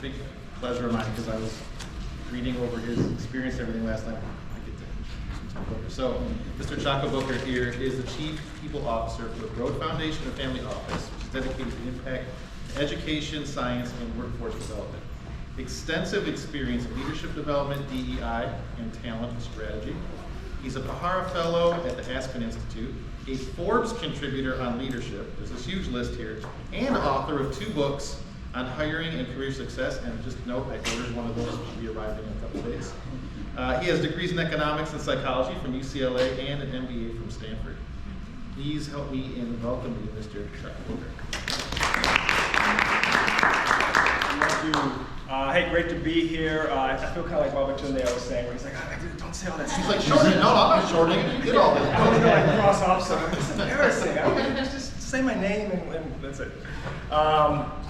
big pleasure of mine because I was reading over his experience and everything last night. I get to introduce Mr. Booker. So, Mr. Chaka Booker here is the Chief People Officer for the Broad Foundation and Family Office, which is dedicated to impact education, science, and workforce development. Extensive experience in leadership development, DEI, and talent strategy. He's a Pahara Fellow at the Aspen Institute, a Forbes contributor on leadership, there's this huge list here, and author of 2 books on hiring and career success. And just note, I ordered one of those, which should be arriving in a couple of days. He has degrees in economics and psychology from UCLA and an MBA from Stanford. Please help me in welcoming Mr. Chaka Booker. Thank you. Hey, great to be here. I feel kind of like Robert Tunde I was saying, where he's like, don't say all that. He's like, shorting. No, I'm not shorting. You did all this. I was going to cross off something. It's embarrassing. I don't just say my name and that's it.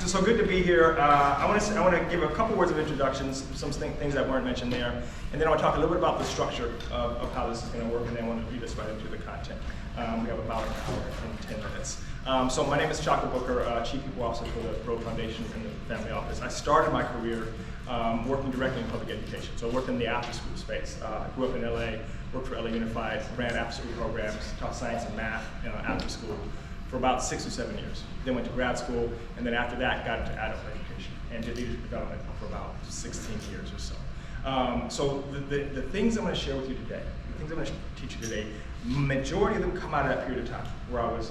So good to be here. I want to give a couple words of introductions, some things that weren't mentioned there, and then I want to talk a little bit about the structure of how this is going to work, and then I want to lead us right into the content. We have about an hour and 10 minutes. So my name is Chaka Booker, Chief People Officer for the Broad Foundation and the Family Office. I started my career working directly in public education. So I worked in the after-school space. I grew up in LA, worked for LA Unified, ran after-school programs, taught science and math after school for about 6 or 7 years. Then went to grad school, and then after that got into adult education and did leadership development for about 16 years or so. So the things I'm going to share with you today, the things I'm going to teach you today, majority of them come out of that period of time where I was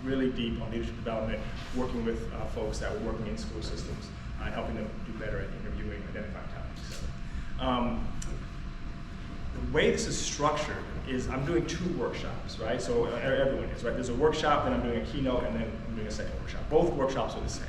really deep on leadership development, working with folks that were working in school systems and helping them do better at interviewing, identifying talent, etc. The way this is structured is I'm doing 2 workshops, right? So everyone is, right? There's a workshop, then I'm doing a keynote, and then I'm doing a second workshop. Both workshops are the same.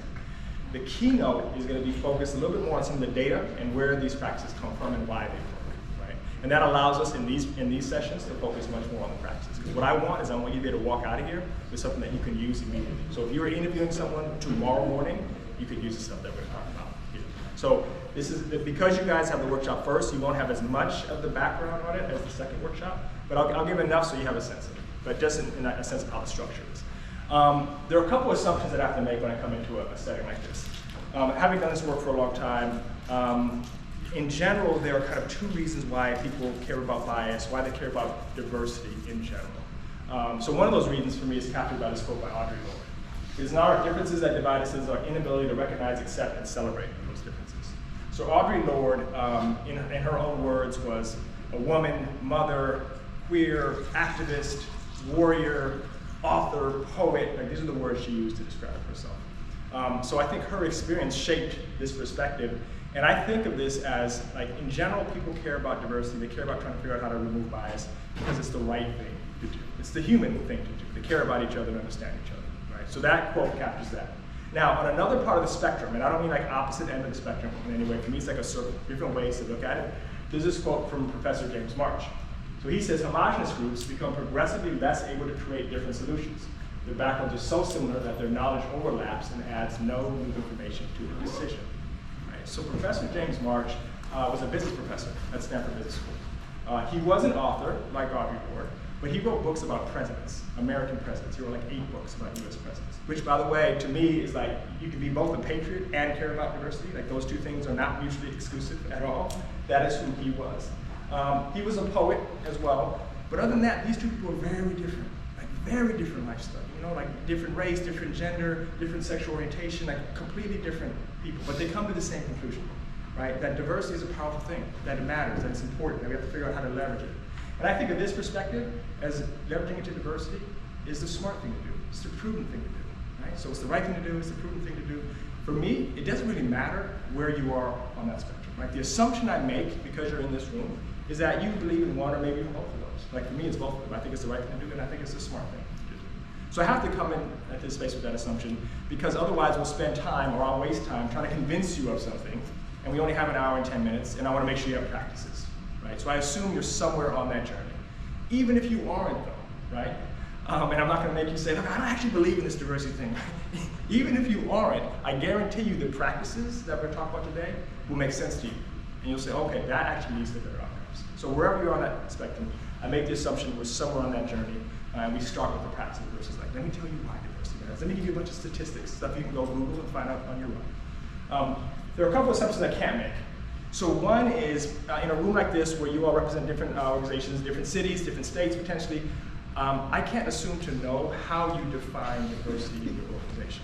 The keynote is going to be focused a little bit more on some of the data and where these practices come from and why they work, right? And that allows us in these sessions to focus much more on the practices. Because what I want is I want you to be able to walk out of here with something that you can use immediately. So if you were interviewing someone tomorrow morning, you could use the stuff that we're talking about here. So this is because you guys have the workshop first, you won't have as much of the background on it as the second workshop, but I'll give enough so you have a sense of it, but just in a sense of how the structure is. There are a couple of assumptions that I have to make when I come into a setting like this. Having done this work for a long time, in general, there are kind of 2 reasons why people care about bias, why they care about diversity in general. So one of those reasons for me is captured by this quote by Audre Lorde. It is not our differences that divide us, it is our inability to recognize, accept, and celebrate those differences. So Audre Lorde, in her own words, was a woman, mother, queer, activist, warrior, author, poet. Like, these are the words she used to describe herself. So I think her experience shaped this perspective. And I think of this as, like, in general, people care about diversity. They care about trying to figure out how to remove bias because it's the right thing to do. It's the human thing to do. They care about each other and understand each other, right? So that quote captures that. Now, on another part of the spectrum, and I don't mean like opposite end of the spectrum in any way. For me, it's like a circle, different ways to look at it. There's this quote from Professor James March. So he says, homogeneous groups become progressively less able to create different solutions. Their backgrounds are so similar that their knowledge overlaps and adds no new information to the decision. Right? So Professor James March was a business professor at Stanford Business School. He was an author, like Audre Lorde, but he wrote books about presidents, American presidents. He wrote like 8 books about US presidents, which, by the way, to me is like, you can be both a patriot and care about diversity. Like, those 2 things are not mutually exclusive at all. That is who he was. He was a poet as well, but other than that, these 2 people are very different, like very different lifestyle. You know, like different race, different gender, different sexual orientation, like completely different people, but they come to the same conclusion, right? That diversity is a powerful thing, that it matters, that it's important, that we have to figure out how to leverage it. And I think of this perspective as leveraging into diversity is the smart thing to do. It's the prudent thing to do, right? So it's the right thing to do, it's the prudent thing to do. For me, it doesn't really matter where you are on that spectrum, right? The assumption I make, because you're in this room, is that you believe in one or maybe even both of those. Like, for me, it's both of them. I think it's the right thing to do, and I think it's the smart thing to do. So I have to come in at this space with that assumption, because otherwise we'll spend time, or I'll waste time, trying to convince you of something, and we only have an hour and 10 minutes, and I want to make sure you have practices, right? So I assume you're somewhere on that journey. Even if you aren't, though, right? And I'm not going to make you say, look, I don't actually believe in this diversity thing. Even if you aren't, I guarantee you the practices that we're talking about today will make sense to you. And you'll say, okay, that actually leads to better outcomes. So wherever you're on that spectrum, I make the assumption we're somewhere on that journey, and we start with the practice versus like, let me tell you why diversity matters. Let me give you a bunch of statistics, stuff you can go Google and find out on your own. There are a couple of assumptions I can't make. So one is, in a room like this where you all represent different organizations, different cities, different states potentially, I can't assume to know how you define diversity in your organization.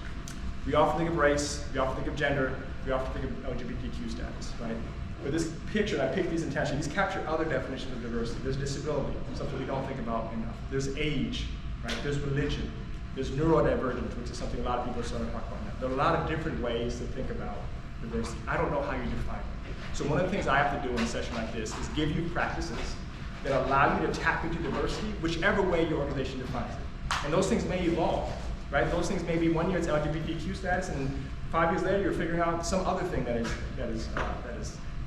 We often think of race, we often think of gender, we often think of LGBTQ status, right? But this picture, and I picked these intentionally, these capture other definitions of diversity. There's disability, something we don't think about enough. There's age, right? There's religion. There's neurodivergence, which is something a lot of people are starting to talk about now. There are a lot of different ways to think about diversity. I don't know how you define it. So one of the things I have to do in a session like this is give you practices that allow you to tap into diversity, whichever way your organization defines it. And those things may evolve, right? Those things may be 1 year it's LGBTQ status, and 5 years later you're figuring out some other thing that is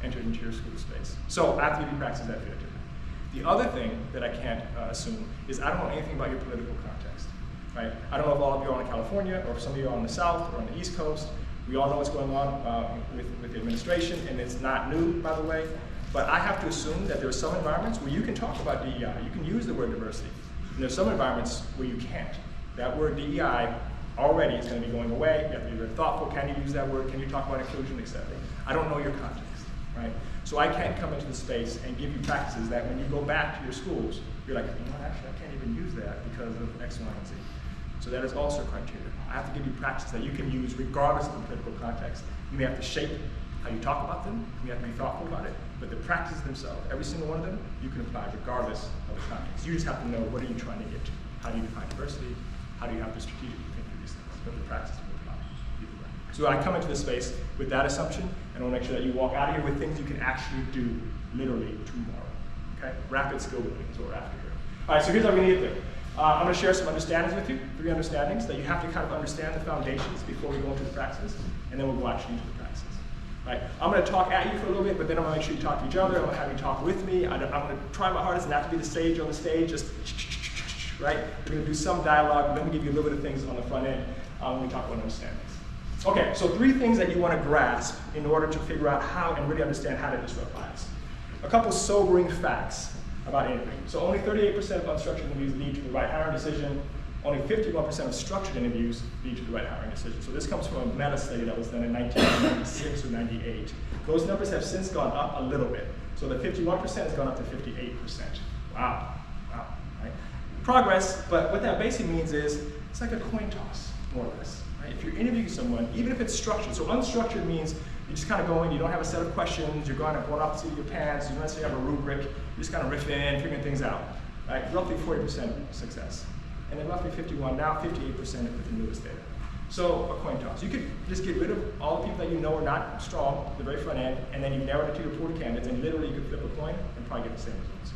entered into your school space. So I have to give you practices that fit into that. The other thing that I can't assume is I don't know anything about your political context, right? I don't know if all of you are in California, or if some of you are on the South or on the East Coast. We all know what's going on with the administration, and it's not new, by the way. But I have to assume that there are some environments where you can talk about DEI, you can use the word diversity. And there's some environments where you can't. That word DEI already is going to be going away. You have to be very thoughtful. Can you use that word? Can you talk about inclusion, etc.? I don't know your context, right? So I can't come into the space and give you practices that when you go back to your schools, you're like, you know, actually, I can't even use that because of X, Y, and Z. So that is also a criteria. I have to give you practices that you can use regardless of the political context. You may have to shape how you talk about them. You have to be thoughtful about it. But the practices themselves, every single one of them, you can apply regardless of the context. You just have to know, what are you trying to get to? How do you define diversity? How do you have to strategically think through these things? But the practice will apply either way. So I come into this space with that assumption, and I want to make sure that you walk out of here with things you can actually do literally tomorrow. Okay? Rapid skill building is what we're after here. All right, so here's how we need to do. I'm going to share some understandings with you, 3 understandings that you have to kind of understand the foundations before we go into the practices, and then we'll go actually into the practices. Right? I'm going to talk at you for a little bit, but then I'm going to make sure you talk to each other. I'm going to have you talk with me. I'm going to try my hardest not to be the sage on the stage, just right? We're going to do some dialogue, and then we'll give you a little bit of things on the front end when we talk about understandings. Okay, so 3 things that you want to grasp in order to figure out how and really understand how to disrupt bias. A couple sobering facts about interviewing. So only 38% of unstructured interviews lead to the right hiring decision. Only 51% of structured interviews lead to the right hiring decision. So this comes from a meta study that was done in 1996 or 98. Those numbers have since gone up a little bit. So the 51% has gone up to 58%. Wow, wow, right? Progress, but what that basically means is it's like a coin toss, more or less. Right? If you're interviewing someone, even if it's structured, so unstructured means you just kind of go in, you don't have a set of questions, you're going off the seat of your pants, you don't necessarily have a rubric, you're just kind of riffing, figuring things out. Right? Roughly 40% success. And then roughly 51, now 58% with the newest data. So a coin toss. You could just get rid of all the people that you know are not strong at the very front end, and then you narrow it to your pool of candidates, and literally you could flip a coin and probably get the same results.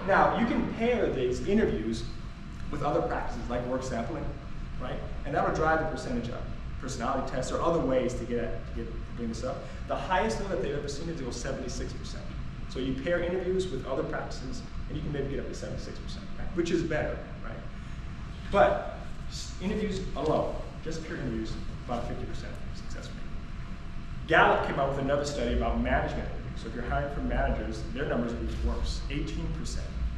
Now, you can pair these interviews with other practices like work sampling, right? And that'll drive the percentage up. Personality tests or other ways to bring this up. The highest though that they've ever seen is 76%. So you pair interviews with other practices, and you can maybe get up to 76%, right? Which is better, right? But interviews alone, just pure interviews, about 50% success rate. Gallup came out with another study about management interviews. So if you're hiring for managers, their numbers are even worse, 18%.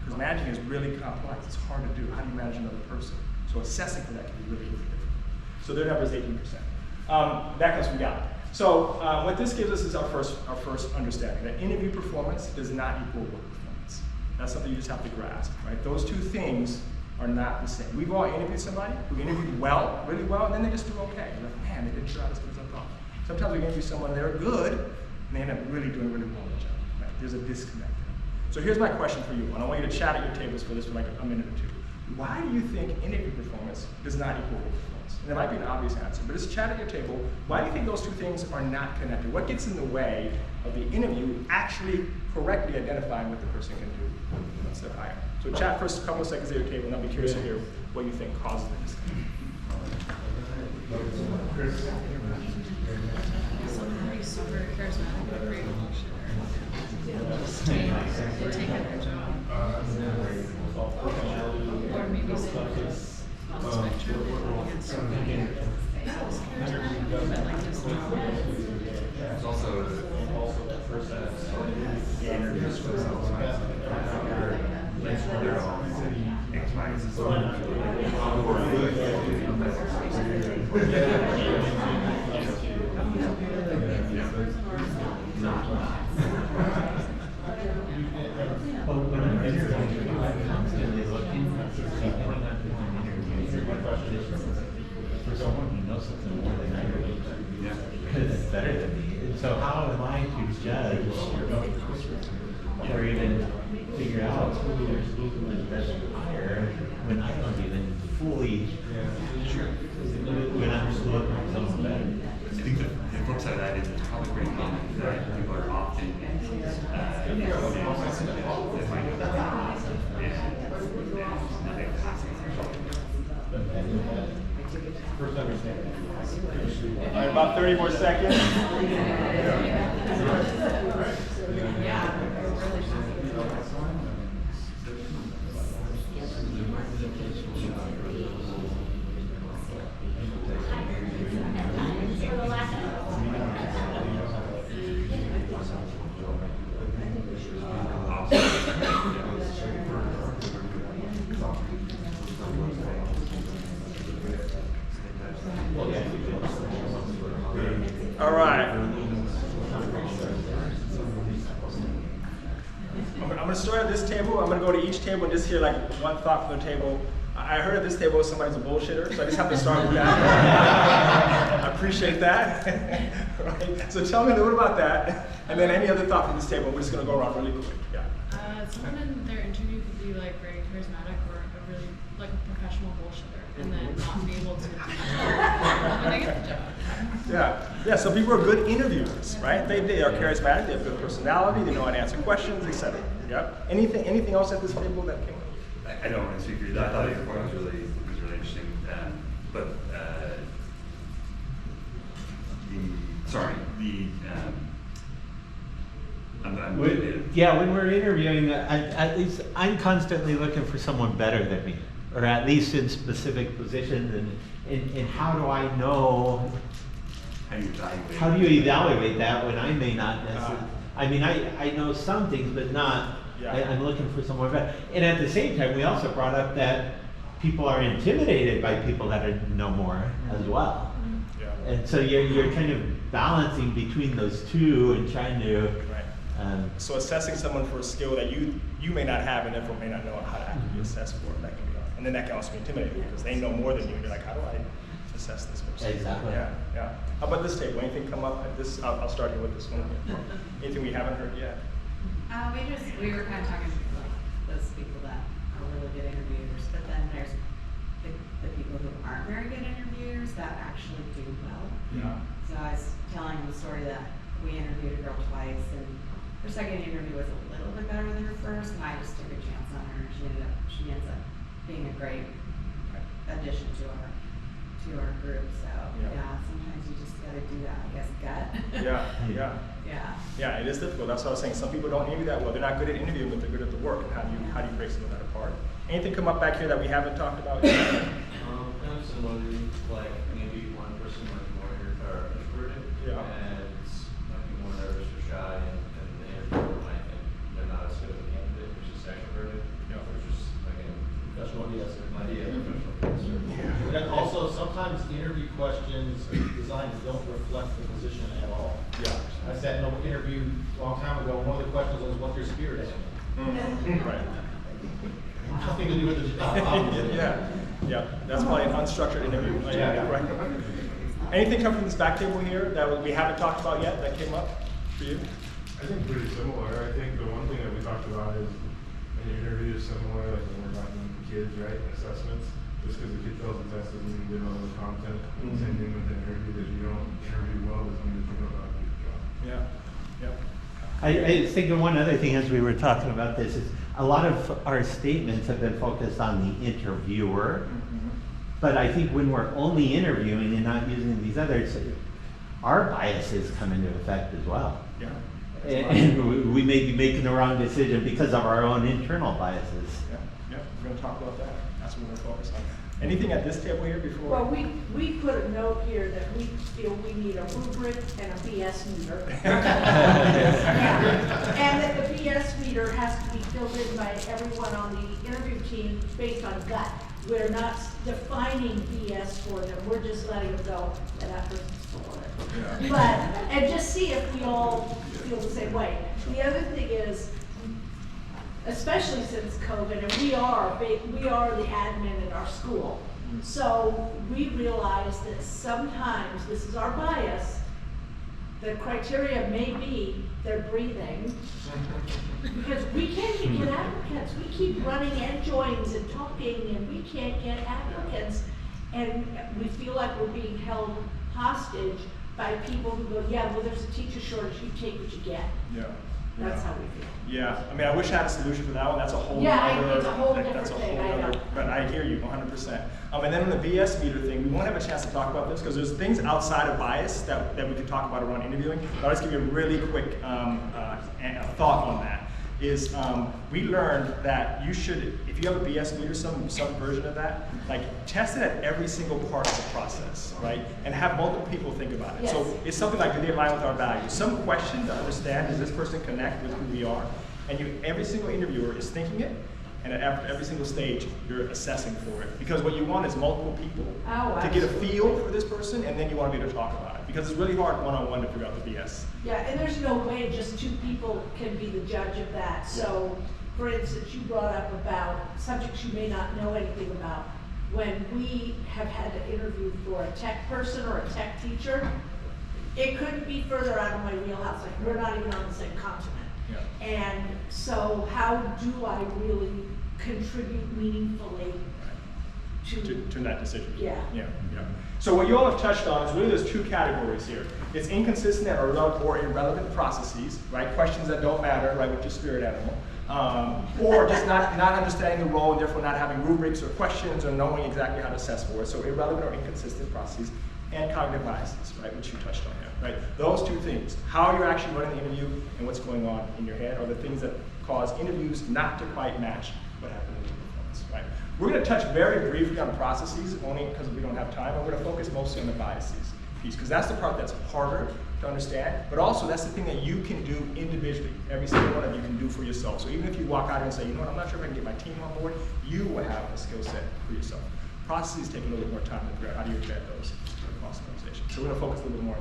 Because managing is really complex. It's hard to do. How do you manage another person? So assessing for that can be really, really difficult. So their number is 18%. That comes from Gallup. So what this gives us is our first understanding that interview performance does not equal work performance. That's something you just have to grasp, right? Those two things are not the same. We've all interviewed somebody who interviewed well, really well, and then they just do okay. You're like, man, they didn't try as good as I thought. Sometimes we interview someone, they're good, and they end up really doing really well in the job. Right? There's a disconnect there. So here's my question for you, and I want you to chat at your tables for this for like a minute or two. Why do you think interview performance does not equal work performance? And there might be an obvious answer, but just chat at your table. Why do you think those two things are not connected? What gets in the way of the interview actually correctly identifying what the person can do once they're hired? So chat first a couple of seconds at your table, and I'll be curious to hear what you think causes the disconnect. Someone who's super charismatic, but very emotional, just take their job. Or maybe someone who's on the spectrum and so charismatic, but like just It's also the person interviews for sometimes they're all experienced. better than me. And so how am I to judge or even figure out who is best to hire when I don't even fully, when I'm just looking for someone better? I think the flip side of that is it's probably pretty common that people are often First understanding. All right, about 30 more seconds. All right. I'm going to start at this table. I'm going to go to each table and just hear like one thought from the table. I heard at this table somebody's a bullshitter, so I just have to start with that. I appreciate that. Right? So tell me a little bit about that, and then any other thought from this table. We're just going to go around really quick. Yeah. Someone in their interview could be like very charismatic or a really like a professional bullshitter, and then not be able to do when they get the job. Yeah. So people are good interviewers, right? They are charismatic. They have good personality. They know how to answer questions, etc. Yep. Anything else at this table that came up? I don't want to speak for you. I thought your point was really interesting. But when we're interviewing, at least I'm constantly looking for someone better than me, or at least in specific positions. And how do I know? How do you evaluate that when I may not necessarily? I mean, I know some things, but not. Yeah. I'm looking for someone better. And at the same time, we also brought up that people are intimidated by people that know more as well. Yeah. And so you're kind of balancing between those two and trying to. Right. So assessing someone for a skill that you may not have and therefore may not know how to actively assess for, that can be hard. And then that can also be intimidating because they know more than you, and you're like, how do I assess this person? Exactly. Yeah. How about this table? Anything come up at this? I'll start here with this one. Anything we haven't heard yet? We were kind of talking about those people that are really good interviewers, but then there's the people who aren't very good interviewers that actually do well. Yeah. So I was telling the story that we interviewed a girl twice, and her second interview was a little bit better than her first, and I just took a chance on her, and she ends up being a great addition to our group. So yeah, sometimes you just gotta do that, I guess, gut. Yeah. Yeah. It is difficult. That's what I was saying. Some people don't interview that well. They're not good at interviewing, but they're good at the work. And how do you break some of that apart? Anything come up back here that we haven't talked about yet? Kind of similarly, like maybe one person might be more introverted, and might be more nervous or shy, and the interviewer might think they're not as good of a candidate, which is extroverted, or just like a professional idea of professional answer. And also, sometimes the interview questions are designed don't reflect the position at all. Yeah. I sat in an interview a long time ago, and one of the questions was, what's your spirit animal? Right. Nothing to do with the job. Yeah. That's probably an unstructured interview. Yeah. Right. Anything come from this back table here that we haven't talked about yet that came up for you? I think pretty similar. I think the one thing that we talked about is when you interview is similar, like when we're talking to kids, right? Assessments. Just because the kid fails the test doesn't mean they don't know the content. Same thing with the interview, that you don't interview well doesn't mean that you don't know how to do the job. I was thinking one other thing as we were talking about this is a lot of our statements have been focused on the interviewer, but I think when we're only interviewing and not using these others, our biases come into effect as well. Yeah. And we may be making the wrong decision because of our own internal biases. Yeah. We're going to talk about that. That's what we're going to focus on. Anything at this table here before? Well, we put a note here that we feel we need a rubric and a BS meter. And that the BS meter has to be filled in by everyone on the interview team based on gut. We're not defining BS for them. We're just letting them know that person's full of it. And just see if we all feel the same way. The other thing is, especially since COVID, and we are the admin in our school. So we realize that sometimes, this is our bias, the criteria may be they're breathing. Because we can't even get applicants. We keep running end joins and talking, and we can't get applicants. And we feel like we're being held hostage by people who go, yeah, well, there's a teacher shortage, you take what you get. Yeah. That's how we feel. Yeah, I mean, I wish I had a solution for that one. That's a whole Yeah, other, it's a whole that's different a thing, whole I other, know. but I hear you 100%. And then on the BS meter thing, we won't have a chance to talk about this because there's things outside of bias that we could talk about around interviewing. But I'll just give you a really quick thought on that. Is we learned that you should, if you have a BS meter, some version of that, like test it at every single part of the process, right? And have multiple people think about it. Yes. So it's something like, do they align with our values? Some question to understand, does this person connect with who we are? And every single interviewer is thinking it, and at every single stage, you're assessing for it. Because what you want is multiple people to get a feel for this person, and then you want to be able to talk about it. Because it's really hard one-on-one to figure out the BS. Yeah, and there's no way just two people can be the judge of that. So, for instance, you brought up about subjects you may not know anything about. When we have had to interview for a tech person or a tech teacher, it couldn't be further out of my wheelhouse. Like, we're not even on the same continent. Yeah. And so how do I really contribute meaningfully To that decision. Yeah. Yeah. So what you all have touched on is really there's two categories here. It's inconsistent or irrelevant processes, right? Questions that don't matter, right, with your spirit animal. Or just not understanding the role and therefore not having rubrics or questions or knowing exactly how to assess for it. So irrelevant or inconsistent processes and cognitive biases, right, which you touched on there, right? Those two things, how you're actually running the interview and what's going on in your head are the things that cause interviews not to quite match what happened in your performance, right? We're going to touch very briefly on processes, only because we don't have time, and we're going to focus mostly on the biases piece, because that's the part that's harder to understand, but also that's the thing that you can do individually. Every single one of you can do for yourself. So even if you walk out here and say, you know what, I'm not sure if I can get my team on board, you will have a skill set for yourself. Processes take a little bit more time to figure out how do you embed those across the organization. So we're going to focus a little bit more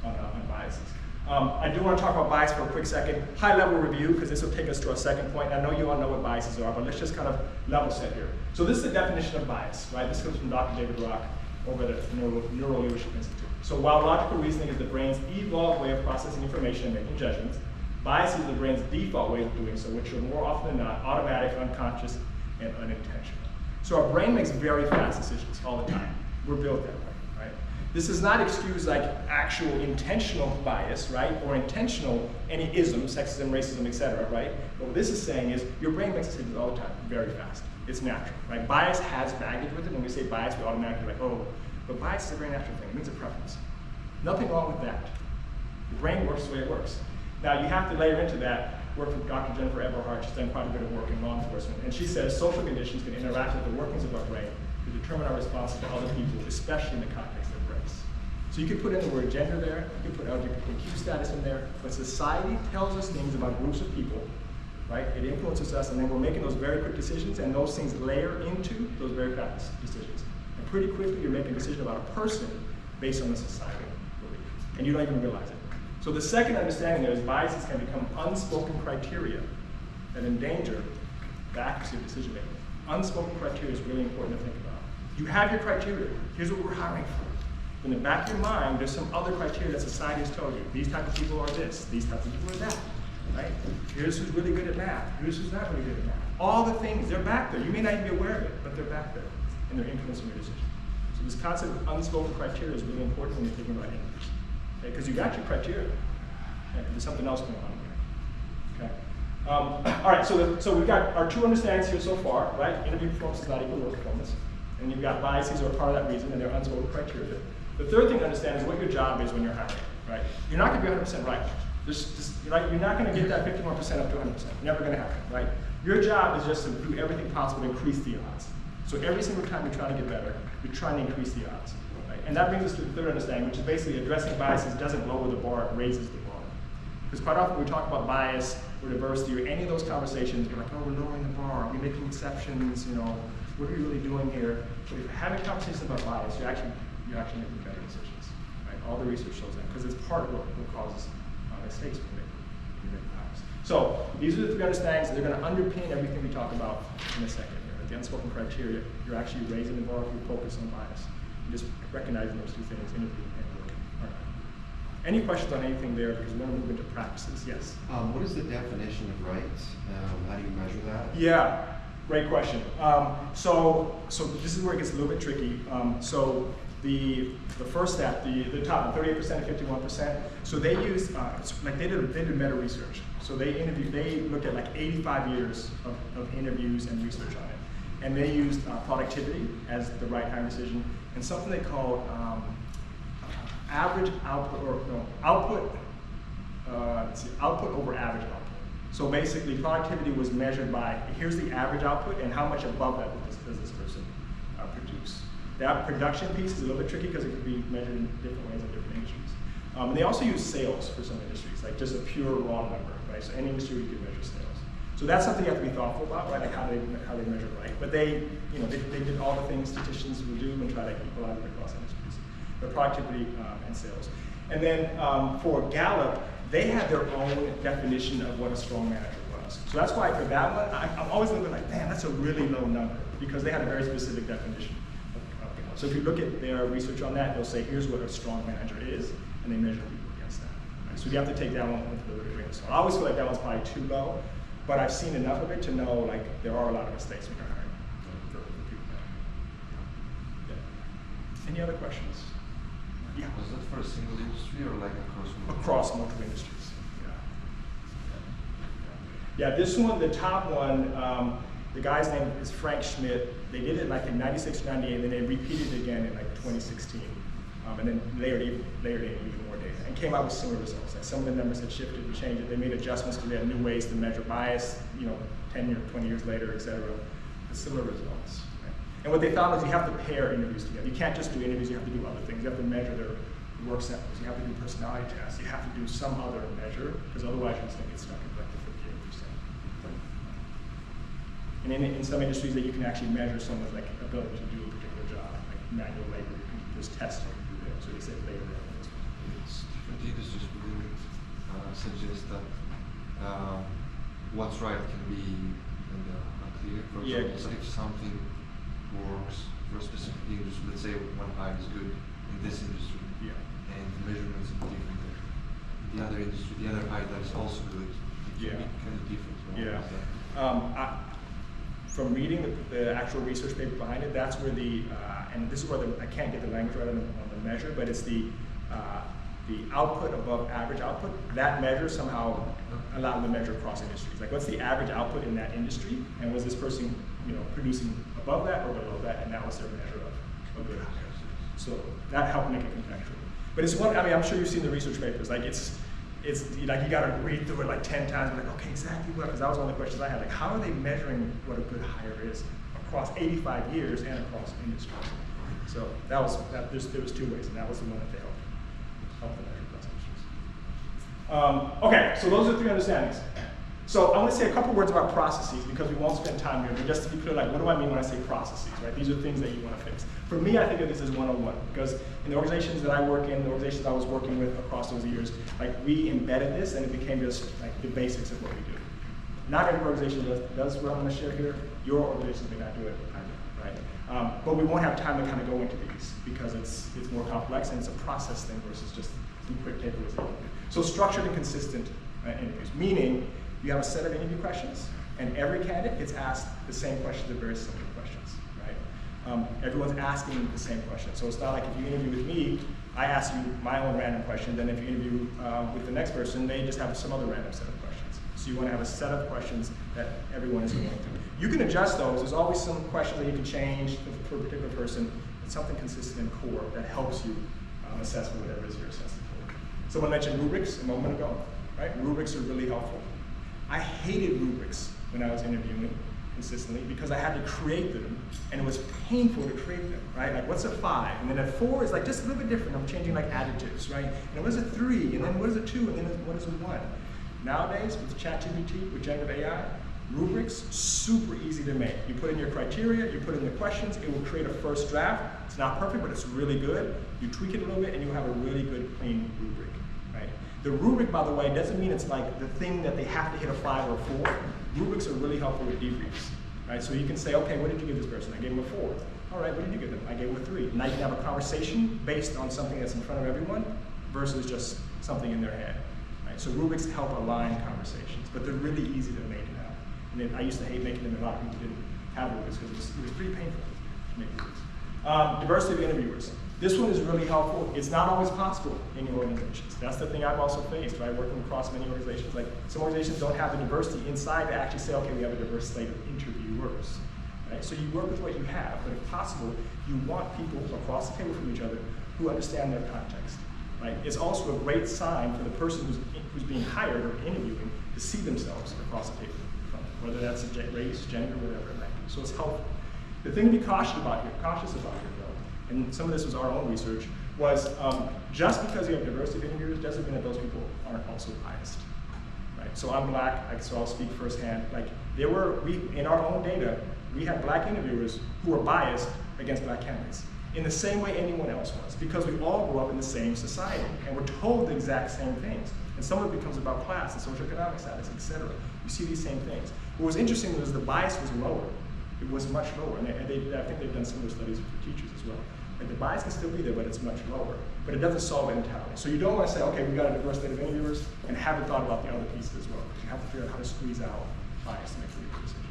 on biases. I do want to talk about bias for a quick second. High-level review, because this will take us to our second point. I know you all know what biases are, but let's just kind of level set here. So this is the definition of bias, right? This comes from Dr. David Rock over at the Neuro Leadership Institute. So while logical reasoning is the brain's evolved way of processing information and making judgments, bias is the brain's default way of doing so, which are more often than not automatic, unconscious, and unintentional. So our brain makes very fast decisions all the time. We're built that way. This does not excuse like actual intentional bias, right? Or intentional any isms, sexism, racism, etc., right? But what this is saying is your brain makes decisions all the time, very fast. It's natural, right? Bias has baggage with it. When we say bias, we automatically like, oh, but bias is a very natural thing. It means a preference. Nothing wrong with that. The brain works the way it works. Now you have to layer into that work from Dr. Jennifer Eberhardt. She's done quite a bit of work in law enforcement. And she says social conditions can interact with the workings of our brain to determine our responses to other people, especially in the context of race. So you could put in the word gender there, you could put LGBTQ status in there, but society tells us things about groups of people, right? It influences us, and then we're making those very quick decisions, and those things layer into those very fast decisions. And pretty quickly, you're making a decision about a person based on the societal belief, and you don't even realize it. So the second understanding there is biases can become unspoken criteria that endanger the accuracy of decision making. Unspoken criteria is really important to think about. You have your criteria. Here's what we're hiring for. In the back of your mind, there's some other criteria that society has told you. These types of people are this. These types of people are that. Right? Here's who's really good at math. Here's who's not really good at math. All the things, they're back there. You may not even be aware of it, but they're back there. And they're influencing your decision. So this concept of unspoken criteria is really important when you're thinking about interviews. Okay? Because you got your criteria. Okay? There's something else going on here. Okay? All right, so we've got our two understandings here so far, right? Interview performance is not equal to work performance. And you've got biases are part of that reason, and they're unspoken criteria. The third thing to understand is what your job is when you're hiring, right? You're not going to be 100% right. You're not going to get that 51% up to 100%. Never going to happen, right? Your job is just to do everything possible to increase the odds. So every single time you're trying to get better, you're trying to increase the odds, right? And that brings us to the third understanding, which is basically addressing biases doesn't lower the bar, it raises the bar. Because quite often when we talk about bias or diversity or any of those conversations, we're like, oh, we're lowering the bar, are we making exceptions, you know, what are we really doing here? But if you're having conversations about bias, you're actually making better decisions, right? All the research shows that, because it's part of what causes mistakes when you make bias. So these are the three understandings. They're going to underpin everything we talk about in a second here. The unspoken criteria, you're actually raising the bar if you focus on bias. You're just recognizing those two things, interview and work. All right. Any questions on anything there, because we're going to move into practices, yes? What is the definition of rights? How do you measure that? Yeah, great question. So this is where it gets a little bit tricky. So the first step, the top 38% and 51%. So they use they did meta research. So they looked at like 85 years of interviews and research on it, and they used productivity as the right hiring decision, and something they called average output or no output. Output over average output. So basically, productivity was measured by here's the average output and how much above that does this person produce. That production piece is a little bit tricky because it could be measured in different ways in different industries. And they also use sales for some industries, like just a pure raw number, right? So any industry you can measure sales. So that's something you have to be thoughtful about, right? Like how they measure right. But they did all the things statisticians would do and try to equalize it across industries. But productivity and sales. And then for Gallup, they had their own definition of what a strong manager was. So that's why for that one, I'm always looking like, man, that's a really low number, because they had a very specific definition of Gallup. So if you look at their research on that, they'll say, here's what a strong manager is, and they measure people against that. Right? So you have to take that one with a little bit of grain of salt. I always feel like that one's probably too low, but I've seen enough of it to know like there are a lot of mistakes when you're hiring for people. Yeah. Any other questions? Yeah. Was that for a single industry or like across multiple industries? Yeah, this one, the top one, the guy's name is Frank Schmidt. They did it like in 96, 98, and then they repeated it again in like 2016. And then layered in even more data and came out with similar results. Like some of the numbers had shifted and changed. They made adjustments because they had new ways to measure bias, 10 or 20 years later, et cetera. Similar results. Right? And what they found is you have to pair interviews together. You can't just do interviews, you have to do other things. You have to measure their work samples. You have to do personality tests. You have to do some other measure, because otherwise you're just going to get stuck in like the 58%. And in some industries that you can actually measure someone's like ability to do a particular job, like manual labor, you can just test what you do there. So they say labor. Different industries within it suggest that what's right can be unclear. For example, so if something works for a specific industry, let's say one hire is good in this industry, and the measurements are different there. The other industry, the other hire that is also good, it can be kind of different. From reading the actual research paper behind it, that's where and this is where I can't get the language right on the measure, but it's the output above average output. That measure somehow allowed them to measure across industries. Like, what's the average output in that industry, and was this person, producing above that or below that, and that was their measure of a good hire. So that helped make it contextual. But it's one. I mean, I'm sure you've seen the research papers. Like, it's like you got to read through it like 10 times. And like, okay, exactly what? Because that was one of the questions I had. Like, how are they measuring what a good hire is across 85 years and across industries? So there was 2 ways, and that was the one that they helped them measure across industries. Okay, so those are 3 understandings. So I want to say a couple words about processes, because we won't spend time here, but just to be clear, like, what do I mean when I say processes, right? These are things that you want to fix. For me, I think of this as 101, because in the organizations that I work in, the organizations I was working with across those years, like, we embedded this, and it became just like the basics of what we do. Not every organization does what I'm going to share here. Your organization may not do it either, right? But we won't have time to kind of go into these, because it's more complex, and it's a process thing versus just some quick takeaways that you can do. So structured and consistent interviews, meaning you have a set of interview questions, and every candidate gets asked the same questions, or very similar questions, right? Everyone's asking the same question. So it's not like if you interview with me, I ask you my own random question, then if you interview with the next person, they just have some other random set of questions. So you want to have a set of questions that everyone is going through. You can adjust those. There's always some questions that you can change for a particular person. It's something consistent and core that helps you assess for whatever it is you're assessing for. Someone mentioned rubrics a moment ago, right? Rubrics are really helpful. I hated rubrics when I was interviewing consistently, because I had to create them, and it was painful to create them, right? Like, what's a 5? And then a 4 is like just a little bit different. I'm changing like adjectives, right? And what is a 3? And then what is a 2? And then what is a 1? Nowadays, with ChatGPT, with generative AI, rubrics, super easy to make. You put in your criteria, you put in the questions, it will create a first draft. It's not perfect, but it's really good. You tweak it a little bit, and you have a really good, clean rubric, right? The rubric, by the way, doesn't mean it's like the thing that they have to hit a 5 or a 4. Rubrics are really helpful with debriefs, right? So you can say, okay, what did you give this person? I gave them a 4. All right, what did you give them? I gave them a 3. Now you can have a conversation based on something that's in front of everyone versus just something in their head. Right? So rubrics help align conversations, but they're really easy to make now. And then I used to hate making them, and a lot of people didn't have rubrics because it was pretty painful to make rubrics. Diversity of interviewers. This one is really helpful. It's not always possible in your organizations. That's the thing I've also faced, right? Working across many organizations. Like some organizations don't have the diversity inside to actually say, okay, we have a diverse slate of interviewers. Right? So you work with what you have, but if possible, you want people across the table from each other who understand their context. Right? It's also a great sign for the person who's being hired or interviewing to see themselves across the table, whether that's a race, gender, whatever it might be. So it's helpful. The thing to be cautious about here though, and some of this was our own research, was just because you have diversity of interviewers doesn't mean that those people aren't also biased. Right? So I'm black, so I'll speak firsthand. Like in our own data, we had black interviewers who were biased against black candidates in the same way anyone else was, because we all grew up in the same society and we're told the exact same things. And some of it becomes about class and socioeconomic status, etc. You see these same things. What was interesting was the bias was lower. It was much lower, and I think they've done similar studies for teachers as well. Like the bias can still be there, but it's much lower. But it doesn't solve it entirely. So you don't want to say, okay, we've got a diverse slate of interviewers, and haven't thought about the other pieces as well. You have to figure out how to squeeze out bias to make really good decisions.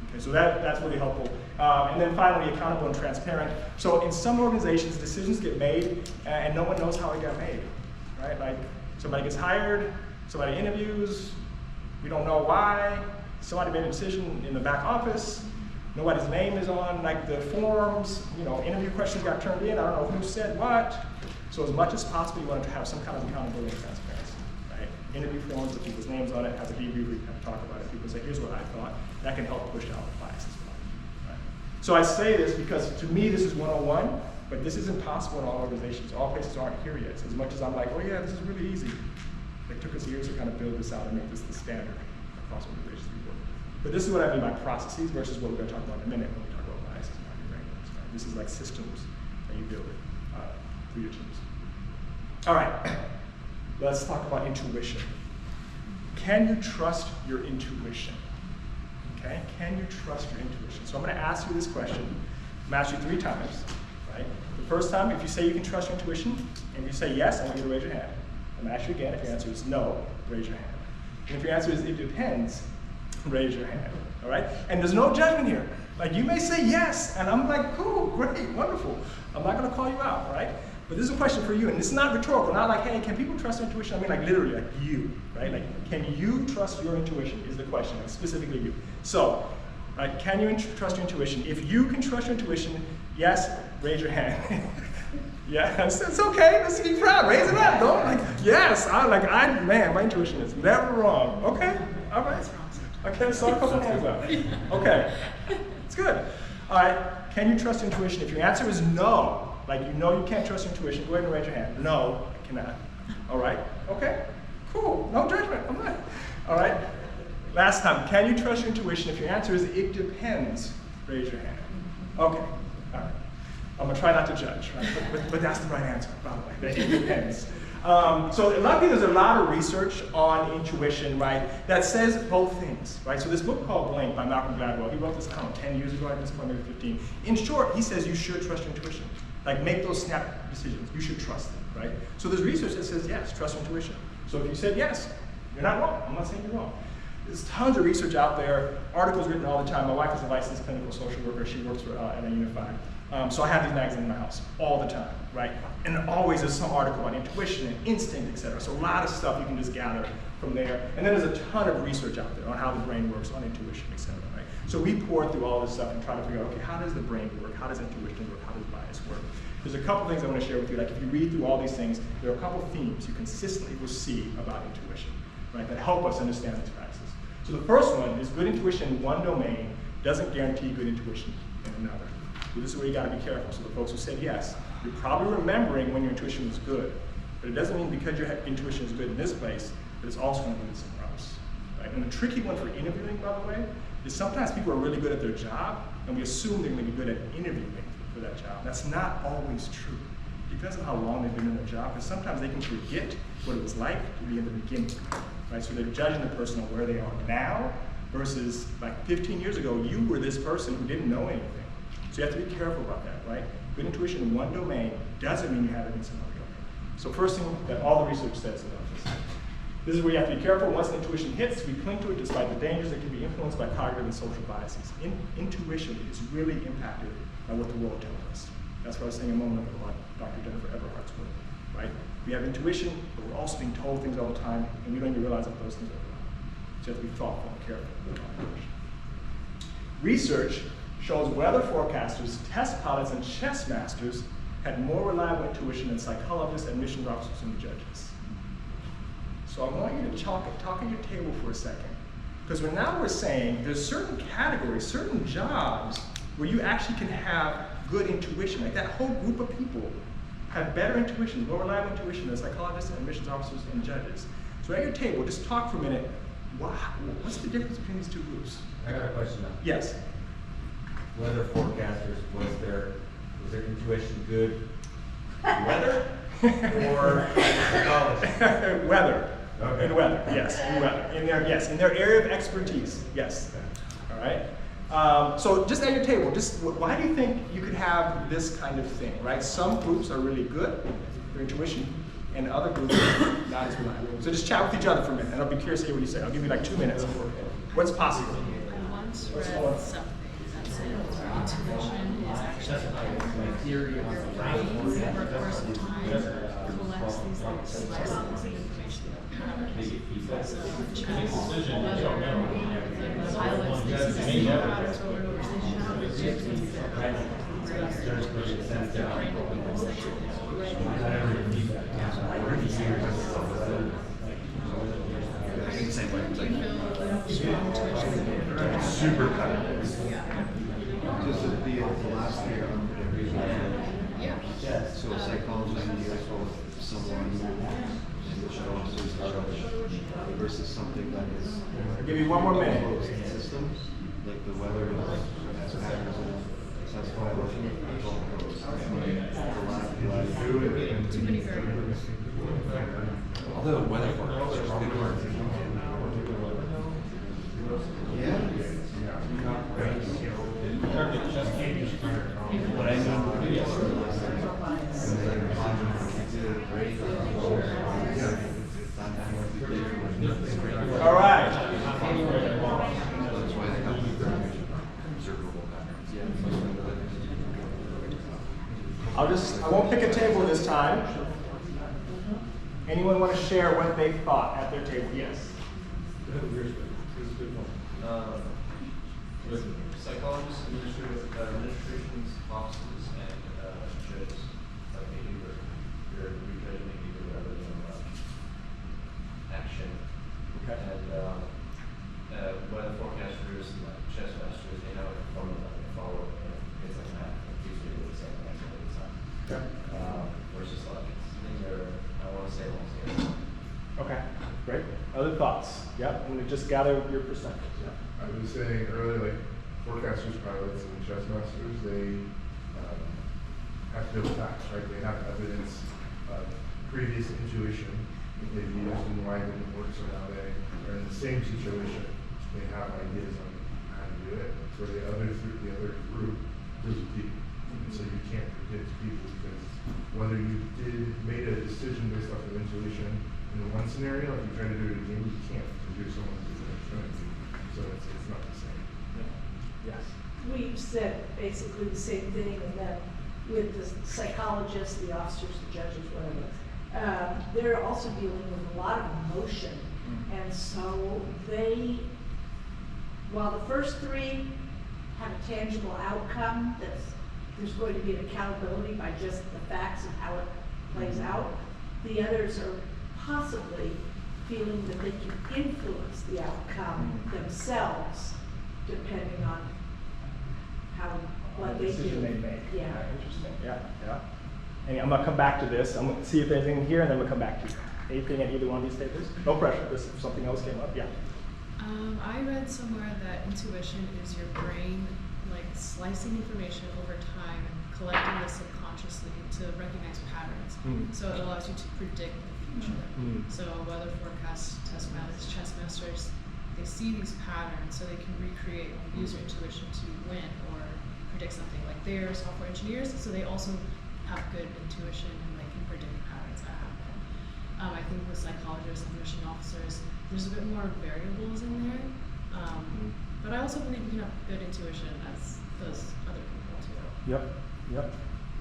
Okay, so that's really helpful. And then finally, accountable and transparent. So in some organizations, decisions get made, and no one knows how it got made. Right? Like somebody gets hired, somebody interviews, we don't know why. Somebody made a decision in the back office. Nobody's name is on like the forms, interview questions got turned in, I don't know who said what. So as much as possible, you want to have some kind of accountability and transparency, right? Interview forms with people's names on it, have a debrief, we have to talk about it. People say, here's what I thought. That can help push out bias as well, right? So I say this because to me, this is 101, but this isn't possible in all organizations. All places aren't here yet. So as much as I'm like, oh yeah, this is really easy. It took us years to kind of build this out and make this the standard across organizations we work with. But this is what I mean by processes versus what we're going to talk about in a minute when we talk about biases and how you rank those. Right? This is like systems that you build through your teams. All right, let's talk about intuition. Can you trust your intuition? Okay, can you trust your intuition? So I'm going to ask you this question. I'm going to ask you 3 times. Right? The first time, if you say you can trust your intuition, and you say yes, I want you to raise your hand. I'm going to ask you again. If your answer is no, raise your hand. And if your answer is it depends, raise your hand, all right? And there's no judgment here. Like you may say yes, and I'm like, cool, great, wonderful. I'm not gonna call you out, right? But this is a question for you, and it's not rhetorical, not like, hey, can people trust their intuition? I mean like literally, like you, right? Like, can you trust your intuition is the question, like specifically you. So, right, can you trust your intuition? If you can trust your intuition, yes, raise your hand. Yeah, it's okay, let's be proud, raise it up, don't like, yes, man, my intuition is never wrong. Okay, all right. Okay, so a couple hands up. Okay, it's good. All right, can you trust intuition? If your answer is no, like you know you can't trust intuition, go ahead and raise your hand. No, I cannot. All right, okay, cool, no judgment, I'm not. All right, last time, can you trust your intuition? If your answer is it depends, raise your hand. Okay, all right. I'm gonna try not to judge, right? But that's the right answer, by the way, it depends. So luckily there's a lot of research on intuition, right, that says both things, right? So this book called Blink by Malcolm Gladwell, he wrote this, 10 years ago, at this point, maybe 15. In short, he says you should trust your intuition. Like make those snap decisions, you should trust it, right? So there's research that says yes, trust your intuition. So if you said yes, you're not wrong, I'm not saying you're wrong. There's tons of research out there, articles written all the time. My wife is a licensed clinical social worker, she works for at a Unified. So I have these magazines in my house all the time, right? And always there's some article on intuition and instinct, et cetera. So a lot of stuff you can just gather from there. And then there's a ton of research out there on how the brain works, on intuition, et cetera, right? So we pour through all this stuff and try to figure out, okay, how does the brain work? How does intuition work? How does bias work? There's a couple things I want to share with you. Like if you read through all these things, there are a couple themes you consistently will see about intuition, right? That help us understand these practices. So the first one is good intuition in one domain doesn't guarantee good intuition in another. So this is where you gotta be careful. So the folks who said yes, you're probably remembering when your intuition was good, but it doesn't mean because your intuition is good in this place, that it's also gonna be good somewhere else, right? And the tricky one for interviewing, by the way, is sometimes people are really good at their job, and we assume they're gonna be good at interviewing for that job. That's not always true. It depends on how long they've been in their job, because sometimes they can forget what it was like to be in the beginning, right? So they're judging the person on where they are now, versus like 15 years ago, you were this person who didn't know anything. So you have to be careful about that, right? Good intuition in one domain doesn't mean you have it in some other domain. So first thing that all the research says about this. This is where you have to be careful. Once intuition hits, we cling to it despite the dangers that can be influenced by cognitive and social biases. Intuition is really impacted by what the world tells us. That's what I was saying a moment ago about Dr. Jennifer Eberhardt's work, right? We have intuition, but we're also being told things all the time, and we don't even realize that those things are wrong. So you have to be thoughtful and careful about our intuition. Research shows weather forecasters, test pilots, and chess masters had more reliable intuition than psychologists, admissions officers, and judges. So I want you to talk at your table for a second. Because now we're saying there's certain categories, certain jobs where you actually can have good intuition. Like that whole group of people have better intuition, more reliable intuition than psychologists, admissions officers, and judges. So at your table, just talk for a minute. What's the difference between these two groups? I got a question now. Yes. Weather forecasters, was their intuition good weather or psychology? Weather. Okay. In weather, yes, in weather. In their area of expertise, yes. All right. So just at your table, why do you think you could have this kind of thing, right? Some groups are really good, their intuition, and other groups are not as reliable. So just chat with each other for a minute, and I'll be curious to hear what you say. I'll give you like 2 minutes. What's possible? I once read something that said our intuition is actually your brain over a course of time collects these like slices of information that patterns. So chess, pilots, they see the same patterns over and over. So they have a different brain Super kind. Just at the last year, yeah. so psychologists deals with someone who shows versus something that is. I'll give you 1 more minute. Closed systems, like the weather has patterns and that's why I look at Too many variables. although weather forecast is good work. What I mean All right. That's why they have observable patterns. I won't pick a table this time. Anyone want to share what they thought at their table? Yes. With psychologists, administrations, offices, and judges, like maybe you're rejudging maybe rather than action. Okay. And weather forecasters, like chess masters, they know a formula they follow, and it's like math. It's usually the same answer every time. Okay. Versus like I want to say almost. Okay. Great. Other thoughts? Yep. And just gather your perspectives. Yeah. I was saying earlier, like forecasters, pilots, and chess masters, they have to deal with facts, right? They have evidence of previous intuition that they've used and why it didn't work, so now they are in the same situation. They have ideas on how to do it. So the other group deals with people, and so you can't predict people because whether you made a decision based off of intuition in one scenario, if you try to do it again, you can't because you're someone who's going to try to. So it's not the same. Yes. We said basically the same thing, and then with the psychologists, the officers, the judges, whatever, they're also dealing with a lot of emotion. And so while the first 3 have a tangible outcome, there's going to be an accountability by just the facts of how it plays out, the others are possibly feeling that they can influence the outcome themselves, depending on what they decision do. they make. Yeah. Interesting. Yeah. Yeah. And I'm gonna come back to this. I'm gonna see if there's anything here, and then we'll come back to you. Anything at either one of these papers? No pressure. If something else came up, yeah. I read somewhere that intuition is your brain like slicing information over time and collecting this subconsciously to recognize patterns. So it allows you to predict the future. So weather forecasts, test masters, chess masters, they see these patterns so they can recreate and use their intuition to win or predict something. Like they're software engineers, so they also have good intuition and they can predict patterns that happen. I think with psychologists and mission officers, there's a bit more variables in there. But I also believe you can have good intuition as does other people too. Yep, yep.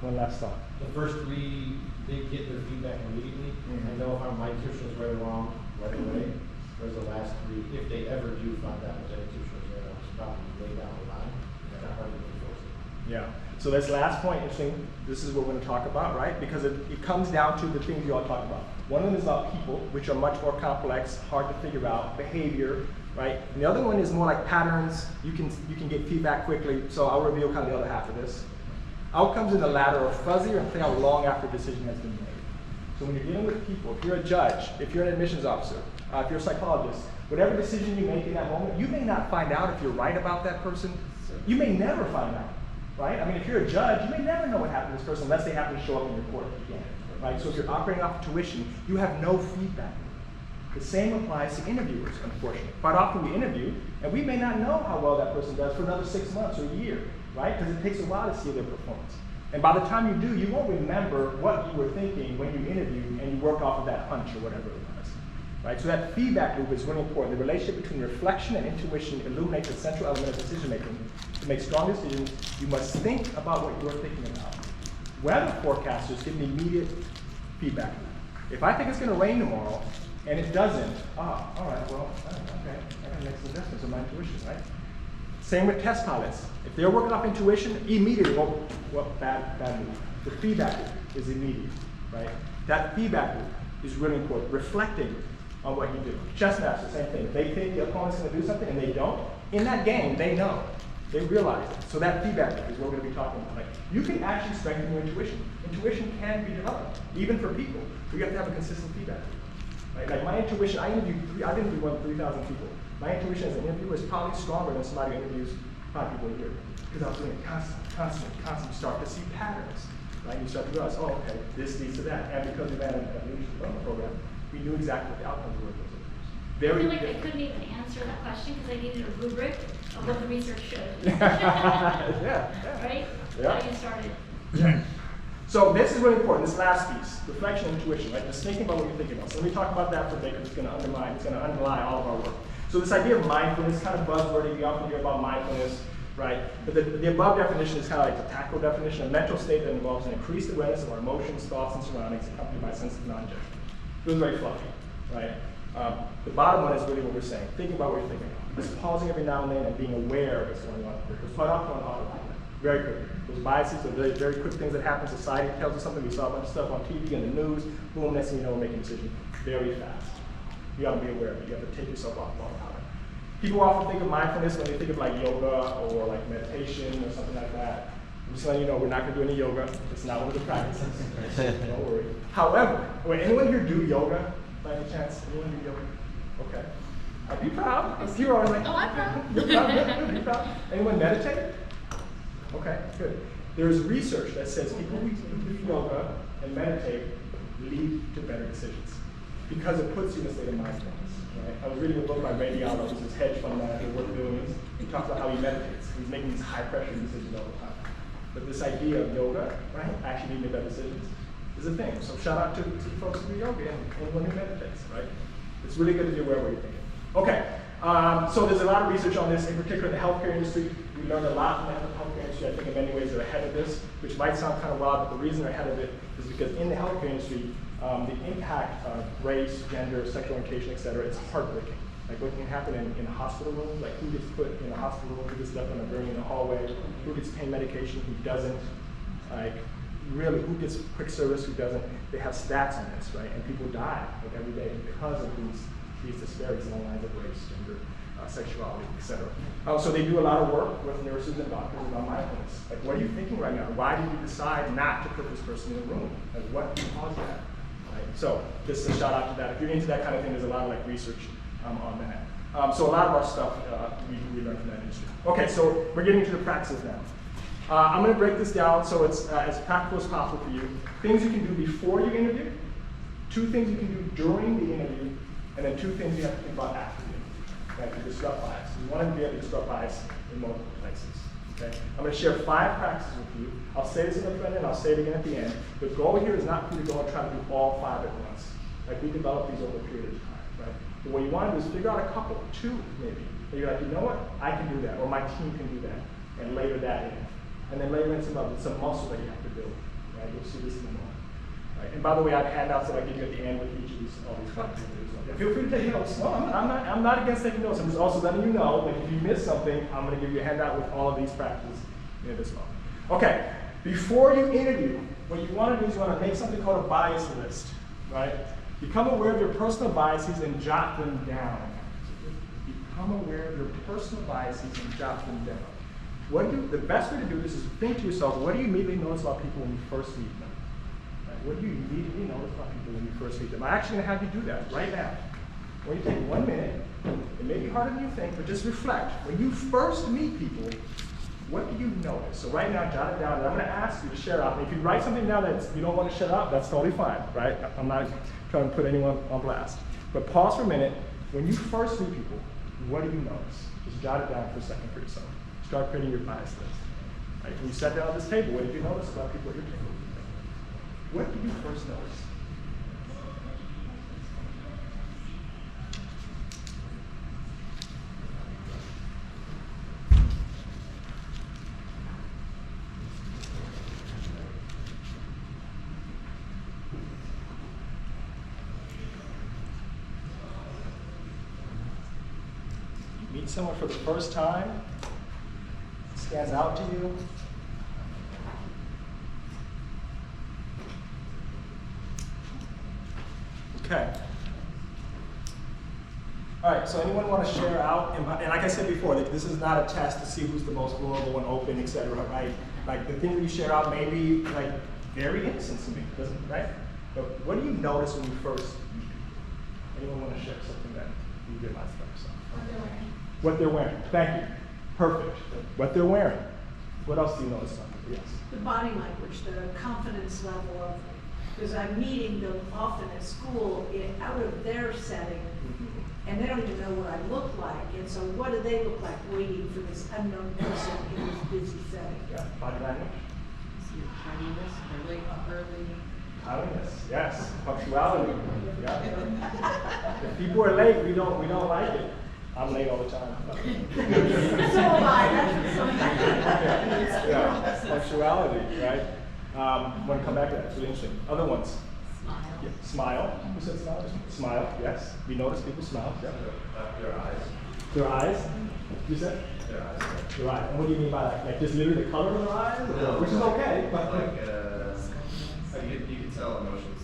One last thought. The first three, they get their feedback immediately. I know if my intuition is right or wrong right away. Whereas the last three, if they ever do find out that intuition is right or wrong, it's probably way down the line. It's not hard to enforce it. Yeah. So this last point, interesting, this is what we're going to talk about, right? Because it comes down to the things you all talked about. One of them is about people, which are much more complex, hard to figure out, behavior, right? And the other one is more like patterns. You can get feedback quickly. So I'll reveal kind of the other half of this. Outcomes in the latter are fuzzier and play out long after a decision has been made. So when you're dealing with people, if you're a judge, if you're an admissions officer, if you're a psychologist, whatever decision you make in that moment, you may not find out if you're right about that person. You may never find out, right? I mean, if you're a judge, you may never know what happened to this person unless they happen to show up in your court again, right? So if you're operating off of tuition, you have no feedback. The same applies to interviewers, unfortunately. Quite often we interview, and we may not know how well that person does for another 6 months or a year, right? Because it takes a while to see their performance. And by the time you do, you won't remember what you were thinking when you interviewed and you worked off of that hunch or whatever it was, right? So that feedback loop is really important. The relationship between reflection and intuition illuminates the central element of decision making. To make strong decisions, you must think about what you're thinking about. Weather forecasters give an immediate feedback loop. If I think it's going to rain tomorrow and it doesn't, all right, well, okay, I got to make some adjustments in my intuition, right? Same with test pilots. If they're working off intuition, immediately, bad move. The feedback loop is immediate, right? That feedback loop is really important. Reflecting on what you do. Chess masters, same thing. If they think the opponent's going to do something and they don't, in that game, they know. They realize it. So that feedback loop is what we're going to be talking about. Like, you can actually strengthen your intuition. Intuition can be developed, even for people. We have to have a consistent feedback loop. Right? Like my intuition, I've interviewed more than 3,000 people. My intuition as an interviewer is probably stronger than somebody who interviews 5 people a year. Because I was doing it constantly. You start to see patterns. Right? You start to realize, oh, okay, this leads to that. And because we ran a leadership development program, we knew exactly what the outcomes were of those interviews. I feel like I couldn't even answer that question because I needed a rubric of what the research showed. Yeah. Right? Yeah. How you started. Yeah. So this is really important, this last piece, reflection and intuition, right? Just thinking about what you're thinking about. So let me talk about that for a second. It's going to underlie all of our work. So this idea of mindfulness, kind of buzzwordy, we often hear about mindfulness, right? But the above definition is kind of like the tactical definition, a mental state that involves an increased awareness of our emotions, thoughts, and surroundings, accompanied by a sense of non-judgment. It was very fluffy, right? The bottom one is really what we're saying, thinking about what you're thinking about. Just pausing every now and then and being aware of what's going on. Because quite often on autopilot, very quickly. Those biases are very, very quick things that happen. Society tells us something, we saw a bunch of stuff on TV and the news, boom, next thing you know, we're making a decision very fast. You gotta be aware of it. You have to take yourself off autopilot. People often think of mindfulness when they think of like yoga or like meditation or something like that. I'm just letting you know, we're not gonna do any yoga. It's not one of the practices. Don't worry. However, will anyone here do yoga by any chance? Anyone do yoga? Okay. I'd be proud. If you're always like, oh, I'm proud. You're proud. Be proud. Anyone meditate? Okay, good. There's research that says people who do yoga and meditate lead to better decisions because it puts you in a state of mindfulness. Right? I was reading a book by Ray Diallo, who's this hedge fund manager worth billions. He talks about how he meditates. He's making these high pressure decisions all the time. But this idea of yoga, right, actually leading to better decisions, is a thing. So shout out to the folks who do yoga and anyone who meditates, right? It's really good to be aware of what you're thinking. Okay, so there's a lot of research on this, in particular in the healthcare industry. We learned a lot from the healthcare industry. I think in many ways they're ahead of this, which might sound kind of wild, but the reason they're ahead of it is because in the healthcare industry, the impact of race, gender, sexual orientation, et cetera, it's heartbreaking. Like what can happen in a hospital room, like who gets put in a hospital room, who gets left on a gurney in the hallway, who gets pain medication, who doesn't, like really who gets quick service, who doesn't. They have stats on this, right? And people die like every day because of these disparities along the lines of race, gender, sexuality, et cetera. So they do a lot of work with nurses and doctors about mindfulness. Like, what are you thinking right now? Why did you decide not to put this person in the room? Like, what caused that? Right? So just a shout out to that. If you're into that kind of thing, there's a lot of like research on that. So a lot of our stuff we learned from that industry. Okay, so we're getting to the practices now. I'm going to break this down so it's as practical as possible for you. Things you can do before you interview, 2 things you can do during the interview, and then 2 things you have to think about after the interview. Right, to disrupt bias. You want to be able to disrupt bias in multiple places. Okay? I'm going to share 5 practices with you. I'll say this in the front end, I'll say it again at the end. The goal here is not for you to go and try to do all 5 at once. Like we develop these over a period of time, right? But what you want to do is figure out a couple, 2 maybe. And you're like, you know what? I can do that, or my team can do that, and layer that in. And then layer in some muscle that you have to build, right? You'll see this in a moment. Right? And by the way, I have handouts that I give you at the end with each of these, all these content videos. Yeah, feel free to take notes. No, I'm not against taking notes. I'm just also letting you know, like if you miss something, I'm going to give you a handout with all of these practices in it as well. Okay, before you interview, what you want to do is you want to make something called a bias list, right? Become aware of your personal biases and jot them down. Become aware of your personal biases and jot them down. The best way to do this is think to yourself, what do you immediately notice about people when you first meet them? Right? What do you immediately notice about people when you first meet them? I'm actually going to have you do that right now. When you take 1 minute, it may be harder than you think, but just reflect. When you first meet people, what do you notice? So right now, jot it down, and I'm going to ask you to share out. And if you write something down that you don't want to share out, that's totally fine, right? I'm not trying to put anyone on blast. But pause for a minute. When you first meet people, what do you notice? Just jot it down for a second for yourself. Start creating your bias list. Right? When you sat down at this table, what did you notice about people at your table? What did you first notice? Meet someone for the first time, stands out to you. Okay. All right, so anyone want to share out? And like I said before, this is not a test to see who's the most vulnerable and open, etc. Right? Like the thing that you share out may be like very innocent to me, doesn't right? But what do you notice when you first meet people? Anyone want to share something that you realize about yourself? What they're wearing. Thank you. Perfect. What they're wearing. What else do you notice about people? Yes. The body language, the confidence level of, because I'm meeting them often at school out of their setting, and they don't even know what I look like. And so what do they look like waiting for this unknown person in this busy setting? Yeah. Body language. Tidiness, early. Tidiness, yes. Punctuality. Yeah. If people are late, we don't like it. I'm late all the time. So am I. Yeah. Punctuality, right? Want to come back to that? It's really interesting. Other ones? Smile. Yeah. Smile. Who said smile? Smile. Yes. We notice people smile. Yeah. Their eyes. Their eyes. You said? Their eyes. Their eyes. And what do you mean by that? Like just literally the color of their eyes, No, which is okay. But you can tell emotions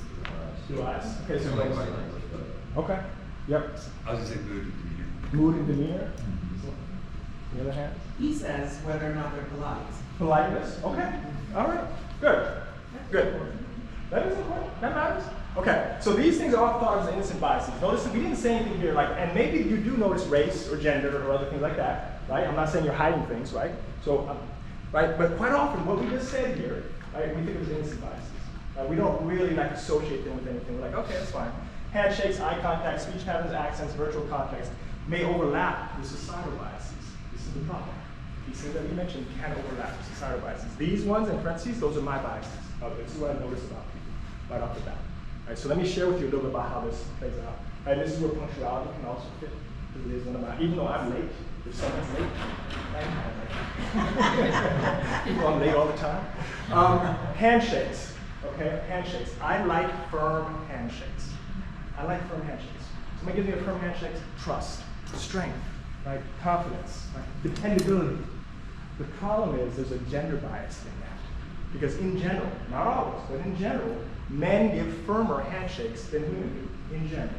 through through eyes. Okay. So like body language, but okay. Yep. I was gonna say mood and demeanor. Mood and demeanor. On the other hand. He says whether or not they're polite. Politeness. Okay. All right. Good. Good. That is important. That matters. Okay. So these things are all thought of as innocent biases. Notice that we didn't say anything here, like, and maybe you do notice race or gender or other things like that, right? I'm not saying you're hiding things, right? So, right. But quite often, what we just said here, right, we think of as innocent biases. We don't really like associate them with anything. We're like, okay, that's fine. Handshakes, eye contact, speech patterns, accents, virtual context may overlap with societal biases. This is the problem. These things that we mentioned can overlap with societal biases. These ones in parentheses, those are my biases. This is what I notice about people right off the bat. All right, so let me share with you a little bit about how this plays out. All right, this is where punctuality can also fit. Because it is one of my, even though I'm late, if someone's late, I'm late all the time. Handshakes, okay, handshakes. I like firm handshakes. I like firm handshakes. Somebody gives me a firm handshake, trust, strength, right? Confidence, right? Dependability. The problem is there's a gender bias in that. Because in general, not always, but in general, men give firmer handshakes than women do, in general,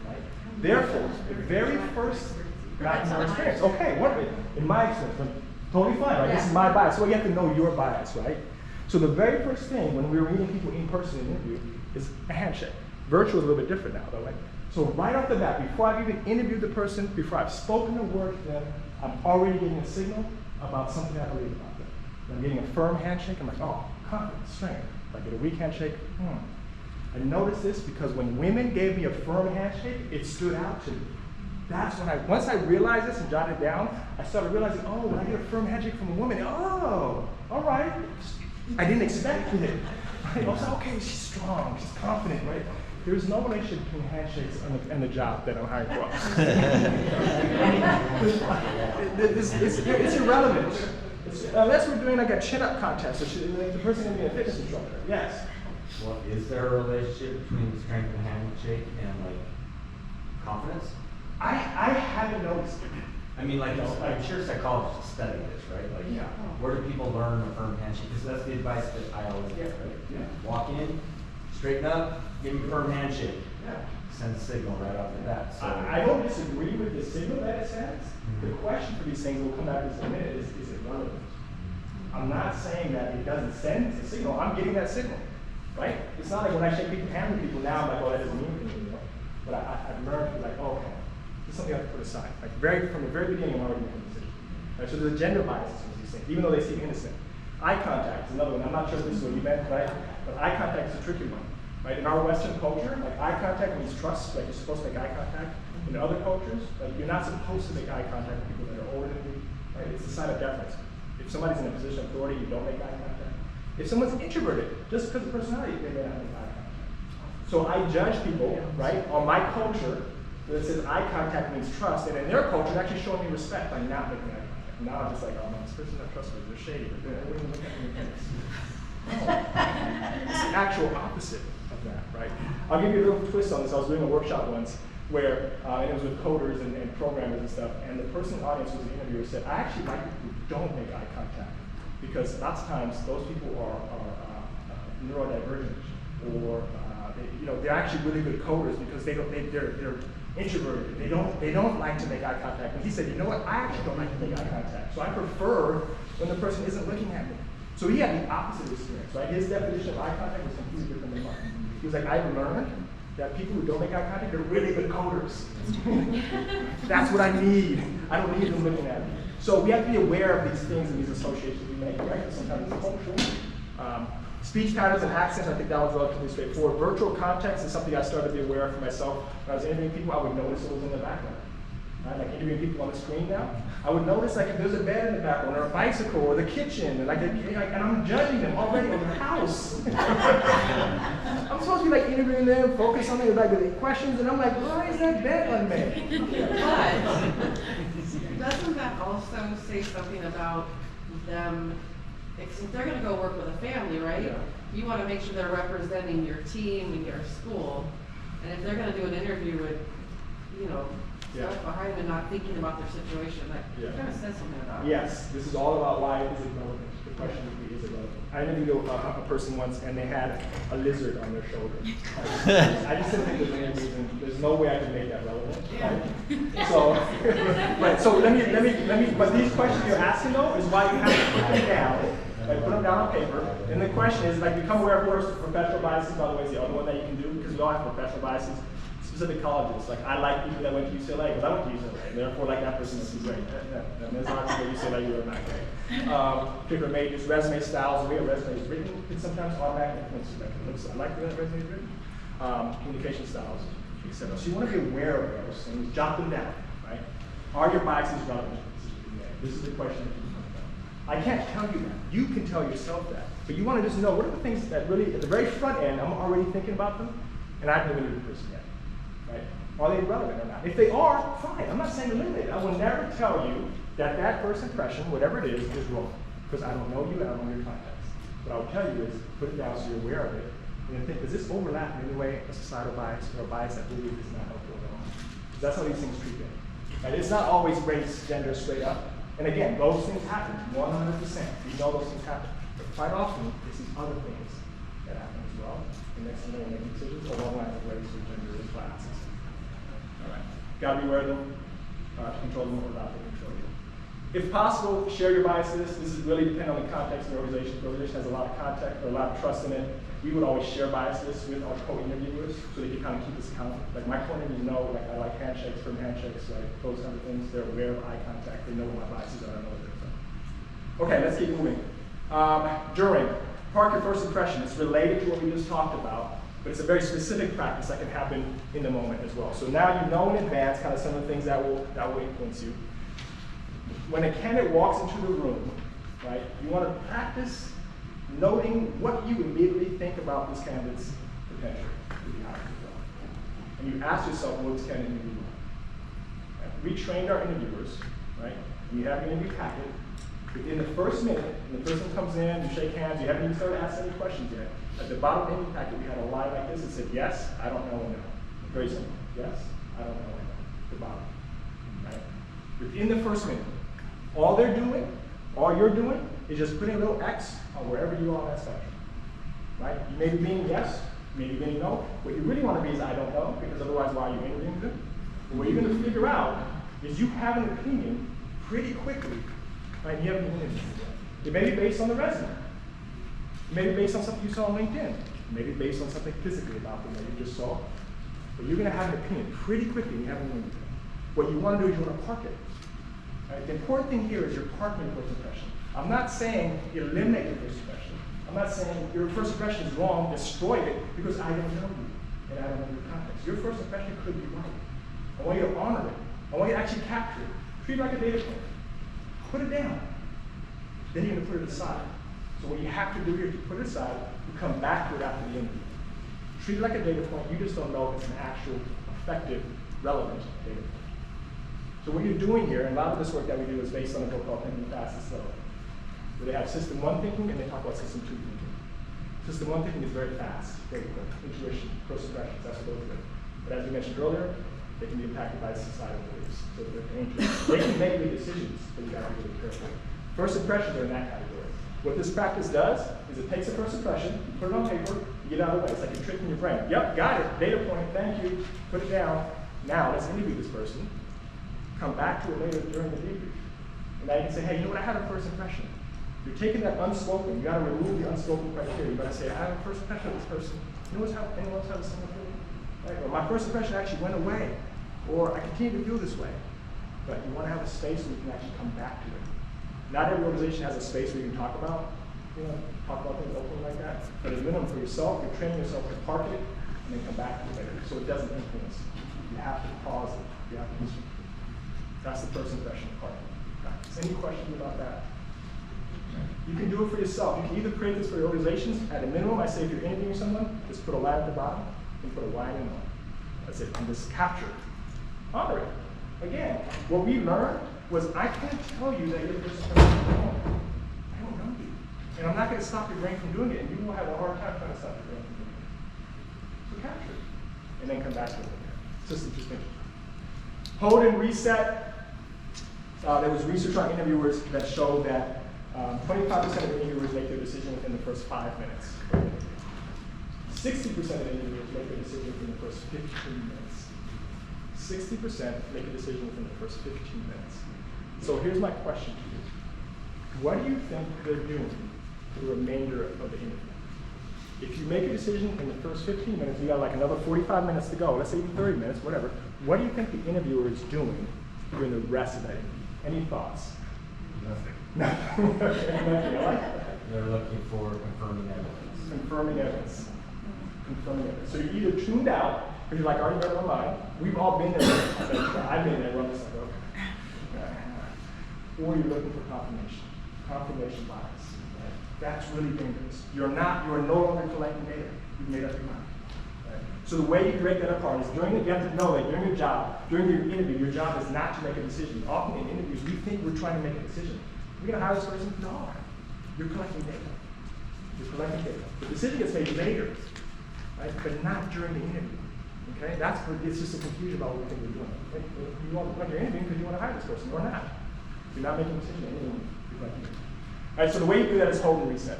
right? Therefore, the very first, not in your experience. Okay, what, in my experience, totally fine, right? This is my bias, so you have to know your bias, right? So the very first thing when we were meeting people in person in an interview is a handshake. Virtual is a little bit different now, though, right? So right off the bat, before I've even interviewed the person, before I've spoken a word to them, I'm already getting a signal about something I believe about them. I'm getting a firm handshake, I'm like, oh, confidence, strength. If I get a weak handshake, I noticed this because when women gave me a firm handshake, it stood out to me. That's when once I realized this and jotted it down, I started realizing, oh, when I get a firm handshake from a woman, oh, all right. I didn't expect it. Right? I was like, okay, she's strong, she's confident, right? There's no relationship between handshakes and the job that I'm hiring for. It's irrelevant. Unless we're doing like a chin-up contest, or like the person gonna be a fitness instructor. Yes. Well, is there a relationship between strength of handshake and like confidence? I haven't noticed it. I mean, like, I'm sure psychologists study this, right? Like, Yeah. where do people learn a firm handshake? Because that's the advice that I always get, right? Yeah. Walk in, straighten up, give me a firm handshake. Yeah. Send a signal right off the bat. So I don't disagree with the signal that it sends. The question for these things, we'll come back to this in a minute, is it relevant? I'm not saying that it doesn't send a signal. I'm getting that signal, right? It's not like when I shake people's hand with people now, I'm like, oh, that doesn't mean anything anymore. But I've learned to be like, oh, okay, this is something I have to put aside. Like from the very beginning, I'm already making a decision. Right? So there's a gender bias in these things, even though they seem innocent. Eye contact is another one. I'm not sure if this is what you meant, right? But eye contact is a tricky one. Right? In our Western culture, like eye contact means trust, like you're supposed to make eye contact. In other cultures, like you're not supposed to make eye contact with people that are older than you, right? It's a sign of deference. If somebody's in a position of authority, you don't make eye contact. If someone's introverted, just because of personality, they may not make eye contact. So I judge people, right, on my culture that says eye contact means trust, and in their culture, it's actually showing me respect by not making eye contact. Now I'm just like, oh man, this person's not trustworthy, they're shady, but they're even looking at me in the face. No. It's the actual opposite of that, right? I'll give you a little twist on this. I was doing a workshop once where, and it was with coders and programmers and stuff, and the person in the audience was the interviewer said, I actually like people who don't make eye contact, because lots of times those people are neurodivergent, or they're actually really good coders because they're introverted. They don't like to make eye contact. And he said, you know what? I actually don't like to make eye contact. So I prefer when the person isn't looking at me. So he had the opposite experience, right? His definition of eye contact was completely different than mine. He was like, I've learned that people who don't make eye contact are really good coders. That's what I need. I don't need them looking at me. So we have to be aware of these things and these associations we make, right? Sometimes it's cultural. Speech patterns and accents, I think that was relatively straightforward. Virtual context is something I started to be aware of for myself. When I was interviewing people, I would notice what was in the background. Right? Like interviewing people on the screen now, I would notice like if there's a bed in the background, or a bicycle, or the kitchen, and and I'm judging them already on their house. I'm supposed to be like interviewing them, focus on them, like with the questions, and I'm like, why is that bed unmade? But doesn't that also say something about them? If they're going to go work with a family, right? Yeah. You want to make sure they're representing your team and your school. And if they're going to do an interview with, stuff behind them and not thinking about their situation, that kind of says something about it. Yes, this is all about why is it relevant. The question would be, is it relevant? I interviewed a person once, and they had a lizard on their shoulder. I just didn't think there's any reason. There's no way I could make that relevant. Right? So, right. So let me. But these questions you're asking though is why you have to put them down. Like put them down on paper. And the question is, like, become aware of professional biases. By the way, is the other one that you can do, because we all have professional biases. Specific colleges. Like I like people that went to UCLA because I went to UCLA, and therefore like that person must be great. And there's not people at UCLA who are not great. Particular majors, resume styles, the way a resume is written can sometimes automatically influence you. Like it looks, I like the way that resume is written. Communication styles, etc. So you want to be aware of those things, jot them down, right? Are your biases relevant? This is the question that you come about. I can't tell you that. You can tell yourself that. But you want to just know what are the things that really, at the very front end, I'm already thinking about them, and I haven't even the person yet. Right? Are they relevant or not? If they are, fine. I'm not saying eliminate it. I will never tell you that that first impression, whatever it is wrong. Because I don't know you and I don't know your context. What I will tell you is put it down so you're aware of it. And then think, does this overlap in any way a societal bias or a bias that really is not helpful at all? Because that's how these things treat them. Right? It's not always race, gender, straight up. And again, those things happen 100%. We know those things happen. But quite often, it's these other things that happen as well. And next thing you know, making decisions along the lines of race or gender or class. All right. Got to be aware of them to control them or not to control you. If possible, share your biases. This is really dependent on the context of the organization. The organization has a lot of context or a lot of trust in it. We would always share biases with our co-interviewers so they can kind of keep us accountable. Like my co-interviewers know, like I like handshakes, firm handshakes, right? Those kind of things. They're aware of eye contact. They know what my biases are. I know what they're saying. Okay, let's keep moving. During. Park your first impression. It's related to what we just talked about, but it's a very specific practice that can happen in the moment as well. So now you know in advance kind of some of the things that will influence you. When a candidate walks into the room, right, you want to practice noting what you immediately think about this candidate's potential to be hired as well. and you ask yourself, what does Ken interview on? We trained our interviewers, right? And you have your interview packet. Within the first minute, when the person comes in, you shake hands, you haven't even started asking any questions yet. At the bottom of the interview packet, we had a line like this that said, yes, I don't know, and no. Very simple. Yes, I don't know, and no. At the bottom, right? Within the first minute, all they're doing, all you're doing, is just putting a little X on wherever you are on that spectrum, right? You may be being yes, you may be being no. What you really want to be is I don't know, because otherwise why are you interviewing them? And what you're going to figure out is you have an opinion pretty quickly, right? You have an opinion. It may be based on the resume. It may be based on something you saw on LinkedIn. It may be based on something physically about them that you just saw. But you're going to have an opinion pretty quickly when you have an opinion. What you want to do is you want to park it. Right? The important thing here is you're parking your first impression. I'm not saying eliminate your first impression. I'm not saying your first impression is wrong, destroy it, because I don't know you and I don't know your context. Your first impression could be right. I want you to honor it. I want you to actually capture it. Treat it like a data point. Put it down. Then you're going to put it aside. So what you have to do here is to put it aside, you come back to it after the interview. Treat it like a data point. You just don't know if it's an actual, effective, relevant data point. So what you're doing here, and a lot of this work that we do is based on a book called Thinking Fast and Slow, where they have system 1 thinking and they talk about system 2 thinking. System 1 thinking is very fast, very quick, intuition, first impressions, that's what those do. But as we mentioned earlier, they can be impacted by societal beliefs, so they're dangerous. They can make good decisions, but you gotta be really careful. First impressions are in that category. What this practice does is it takes a first impression, you put it on paper, you get out of the way. It's like you're tricking your brain. Yep, got it, data point, thank you, put it down. Now let's interview this person. Come back to it later during the debrief. And now you can say, hey, you know what, I had a first impression. You're taking that unspoken, you gotta remove the unspoken criteria. You gotta say, I have a first impression of this person. Anyone else have a similar feeling? Right? Or my first impression actually went away. Or I continue to feel this way. But you wanna have a space where you can actually come back to it. Not every organization has a space where you can talk about, talk about things openly like that. But as a minimum for yourself, you're training yourself to park it and then come back to it later. So it doesn't influence. You have to pause it. You have to. That's the first impression part. Any questions about that? You can do it for yourself. You can either create this for your organizations. At a minimum, I say if you're interviewing someone, just put a line at the bottom and put a Y in the middle. That's it. And just capture it. Honor it. Again, what we learned was I can't tell you that you're first impression is wrong. I don't know you. And I'm not going to stop your brain from doing it, and you will have a hard time trying to stop your brain from doing it. So capture it. And then come back to it. System just thinking. Hold and reset. There was research on interviewers that showed that 25% of interviewers make their decision within the first 5 minutes. 60% of interviewers make their decision within the first 15 minutes. 60% make a decision within the first 15 minutes. So here's my question to you. What do you think they're doing for the remainder of the interview? If you make a decision in the first 15 minutes, you got like another 45 minutes to go, let's say even 30 minutes, whatever. What do you think the interviewer is doing during the rest of that interview? Any thoughts? Nothing. Nothing. Nothing. I like that. They're looking for confirming evidence. Confirming evidence. Confirming evidence. So you're either tuned out, because you're like, already read my mind. We've all been there. I've been there. I'm just like, okay. Or you're looking for confirmation. Confirmation bias. Right? That's really dangerous. You are no longer collecting data. You've made up your mind. Right? So the way you break that apart is you have to know that during your job, during your interview, your job is not to make a decision. Often in interviews, we think we're trying to make a decision. We're going to hire this person? No. You're collecting data. You're collecting data. The decision gets made later, right? But not during the interview. Okay? It's just a confusion about what we think we're doing. You want to you're interviewing because you want to hire this person or not. You're not making a decision. All right, so the way you do that is hold and reset.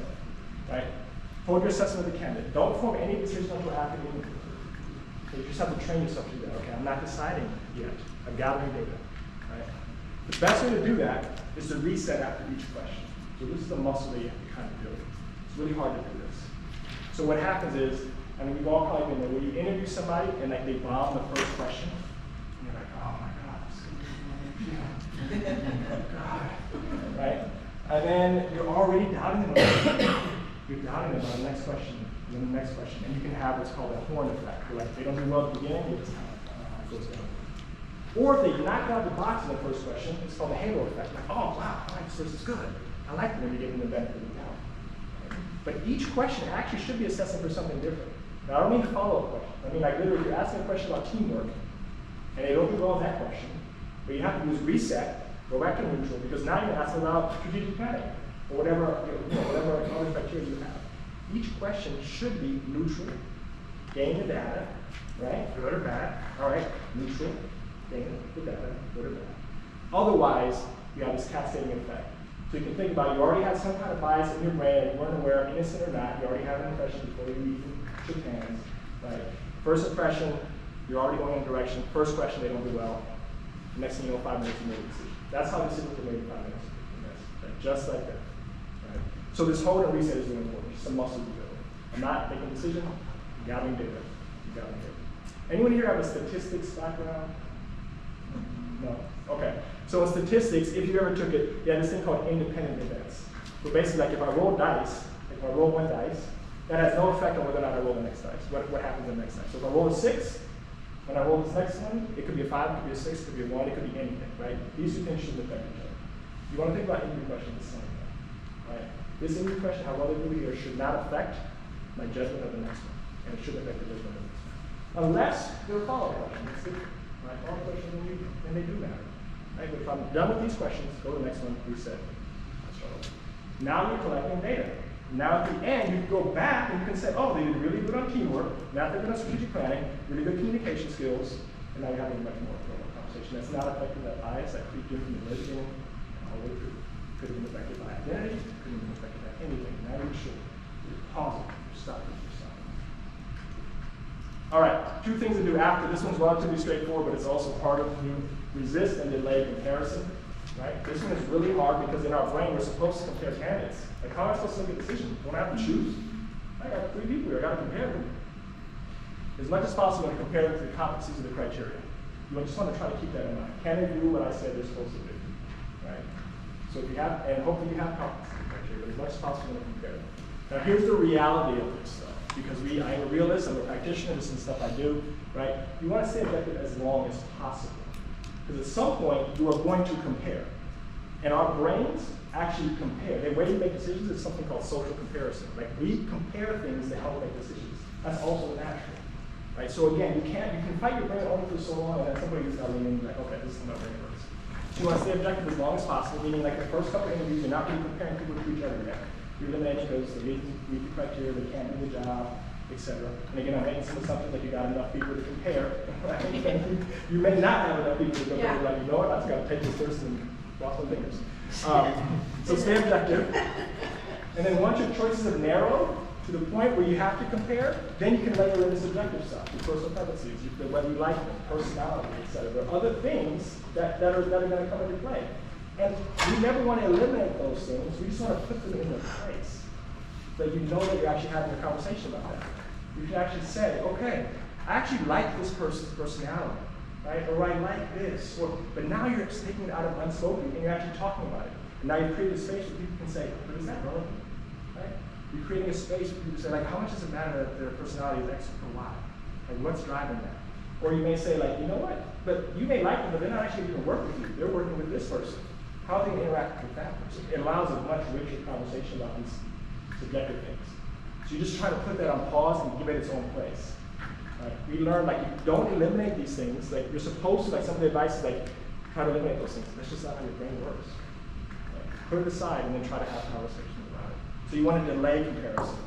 Right? Hold your assessment of the candidate. Don't form any decision until after the interview. So you just have to train yourself to do that. Okay, I'm not deciding yet. I'm gathering data. Right? The best way to do that is to reset after each question. So this is the muscle that you have to kind of build. It's really hard to do this. So what happens is, I mean, we've all probably been there, when you interview somebody and like they bomb the first question, and you're like, oh my God, this is going to be God. Right? And then you're already doubting them. You're doubting them on the next question, and then the next question. And you can have what's called a horn effect. Where like they don't do well at the beginning, you're just kind of like, goes down. Or if they knock out the box in the first question, it's called the halo effect. Like, oh wow, I like this person's good. I like them when you give them the benefit of the doubt. But each question actually should be assessing for something different. Now, I don't mean to follow up questions. I mean, like literally, if you're asking a question about teamwork, and they don't do well in that question, what you have to do is reset, go back to neutral, because now you're asking about strategic planning, or whatever, whatever other criteria you have. Each question should be neutral, gain the data, right? Good or bad. All right, neutral, gain the data, good or bad. Otherwise, you have this cascading effect. So you can think about it, you already had some kind of bias in your brain, you weren't aware, innocent or not, you already have an impression before you even shook hands, right? First impression, you're already going in a direction. First question, they don't do well. Next thing you know, 5 minutes, you make a decision. That's how decisions are made in 5 minutes. Right? Just like that. Right? So this hold and reset is really important. It's a muscle you build. I'm not making a decision, gathering data. Gathering data. Anyone here have a statistics background? No? Okay. So in statistics, if you ever took it, you have this thing called independent events. So basically, like if I roll dice, if I roll 1 dice, that has no effect on whether or not I roll the next dice. What happens in the next dice? So if I roll a 6, when I roll this next one, it could be a 5, it could be a 6, it could be a 1, it could be anything, right? These two things shouldn't affect each other. You want to think about interview questions the same way, right? This interview question, how well they do here, should not affect my judgment of the next one, and it shouldn't affect the judgment of the next one. Unless there are follow-up questions, right? Follow-up questions, then they do matter, right? But if I'm done with these questions, go to the next one, reset. Now you're collecting data. Now at the end, you can go back and you can say, oh, they did really good on teamwork. Now they're good on strategic planning, really good communication skills, and now you're having a much more formal conversation. That's not affected by bias that creeped in from the very beginning and all the way through. Could have been affected by identity, could have been affected by anything. Now you're sure. You're pausing, you're stopping, you're stopping. All right, 2 things to do after. This one's relatively straightforward, but it's also part of resist and delay comparison. Right? This one is really hard because in our brain we're supposed to compare candidates. Like how am I supposed to make a decision? Don't I have to choose? I got 3 people here, I got to compare them. As much as possible, to compare them to the competencies of the criteria. You just want to try to keep that in mind. Can they do what I said they're supposed to do? Right? So if you have, and hopefully you have competency criteria, but as much as possible, you want to compare them. Now here's the reality of this stuff. Because I am a realist, I'm a practitioner, this is stuff I do, right? You want to stay objective as long as possible. Because at some point, you are going to compare. And our brains actually compare. The way we make decisions is something called social comparison. Like we compare things to help make decisions. That's also natural. Right? So again, you can fight your brain only for so long, and then somebody is going to lean in like, okay, this is how my brain works. So you want to stay objective as long as possible, meaning like the first couple of interviews, you're not really comparing people to each other yet. You're eliminating those that meet the criteria, they can't do the job, etc. And again, I'm making some assumptions that you got enough people to compare. Right? You may not have enough people to compare. Yeah. Like, you know what, I just got to take this person and cross my fingers. So stay objective. And then once your choices have narrowed to the point where you have to compare, then you can layer in the subjective stuff, your personal preferences, whether you like them, personality, etc. There are other things that are going to come into play. And we never want to eliminate those things. We just want to put them in their place. So you know that you're actually having a conversation about that. You can actually say, okay, I actually like this person's personality, right? Or I like this. But now you're taking it out of unspoken and you're actually talking about it. And now you've created a space where people can say, but is that relevant? Right? You're creating a space where people say, like, how much does it matter that their personality is X or Y? Like, what's driving that? Or you may say, like, you know what? But you may like them, but they're not actually going to work with you. They're working with this person. How are they going to interact with that person? It allows a much richer conversation about these subjective things. So you're just trying to put that on pause and give it its own place. Right? We learn, like, you don't eliminate these things. Like, you're supposed to, like, some of the advice is, like, try to eliminate those things. That's just not how your brain works. Right? Put it aside and then try to have a conversation about it. So you want to delay comparison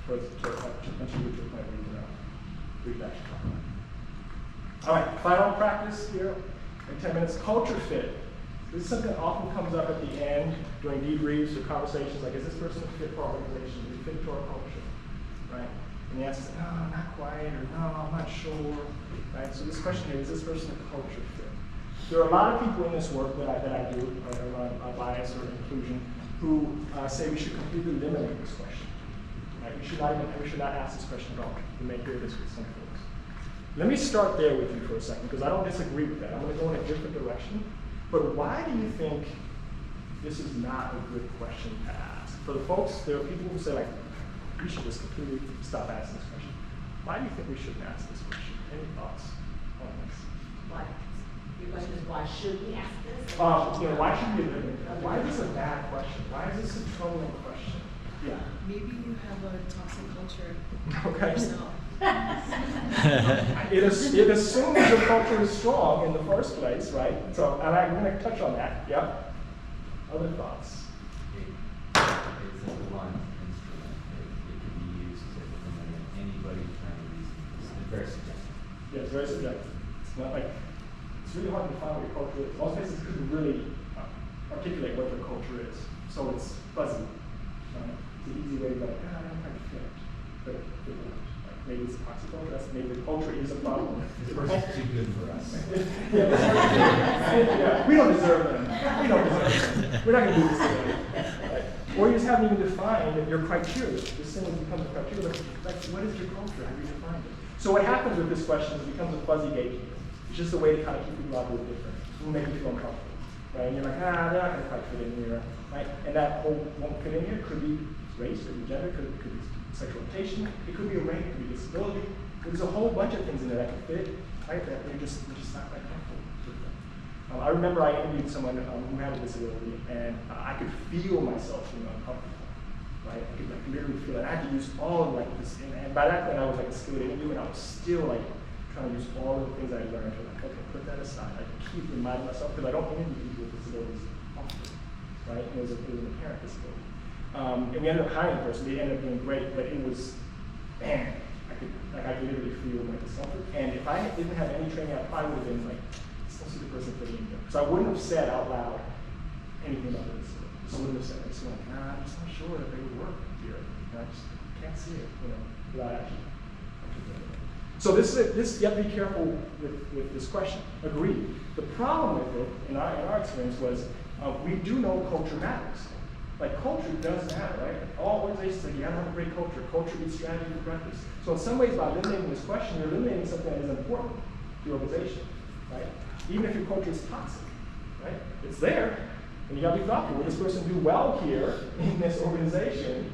once you get to a point where you can actually talk about it. All right, final practice here in 10 minutes. Culture fit. This is something that often comes up at the end during debriefs or conversations, like, is this person a fit for our organization? Is it fit to our culture? Right? And the answer is, no, not quite, or no, I'm not sure. Right? So this question here, is this person a culture fit? There are a lot of people in this work that I do, around bias or inclusion, who say we should completely eliminate this question. Right? We should not ask this question at all. You may hear this with some folks. Let me start there with you for a second, because I don't disagree with that. I'm going to go in a different direction. But why do you think this is not a good question to ask? For the folks, there are people who say, like, we should just completely stop asking this question. Why do you think we shouldn't ask this question? Any thoughts on this? Why? Your question is, why should we ask this? Why should we eliminate it? Why is this a bad question? Why is this a troubling question? Yeah. Maybe you have a toxic culture Okay. yourself. It assumes the culture is strong in the first place, right? So, and I'm going to touch on that. Yep. Other thoughts? It's a blunt instrument. It can be used to eliminate anybody's trying to reason. It's very suggestive. Yeah, it's very subjective. It's not like, it's really hard to define what your culture is. Most places couldn't really articulate what their culture is. So it's fuzzy. It's an easy way to go, I don't quite fit. But it won't. Maybe it's a toxic culture, maybe the culture is a problem. It's too good for us. Yeah, we don't deserve them. We don't deserve them. We're not going to do this today. Right? Or you just haven't even defined your criteria. This thing becomes a criteria. Like, what is your culture? How do you define it? So what happens with this question is it becomes a fuzzy gatekeeper. It's just a way to kind of keep people out a little different. It will make you feel uncomfortable. Right? And you're like, they're not going to quite fit in here. Right? And that whole won't fit in here. Could be race, could be gender, could be sexual orientation, it could be a rank, it could be disability. There's a whole bunch of things in there that can fit, right? That you're just not quite comfortable with them. I remember I interviewed someone who had a disability, and I could feel myself being uncomfortable, right? I could like literally feel it. I had to use all of like this, and by that point I was like a skilled interview, and I was still like trying to use all of the things I learned to like, okay, put that aside. I keep reminding myself, because I don't interview people with disabilities often, right? And it was an apparent disability. And we ended up hiring a person. They ended up doing great, but it was, man, I could literally feel my discomfort. And if I didn't have any training, I probably would have been like, still see the person fitting in here. Because I wouldn't have said out loud anything about this. I wouldn't have said, I just went, I'm just not sure that they would work here. And I just can't see it, without actually. So this you have to be careful with this question. Agreed. The problem with it, in our experience, was we do know culture matters. Like, culture does matter, right? All organizations say you gotta have a great culture. Culture beats strategy for practice. So in some ways, by eliminating this question, you're eliminating something that is important to your organization, right? Even if your culture is toxic, right? It's there, and you gotta be thoughtful. Will this person do well here in this organization,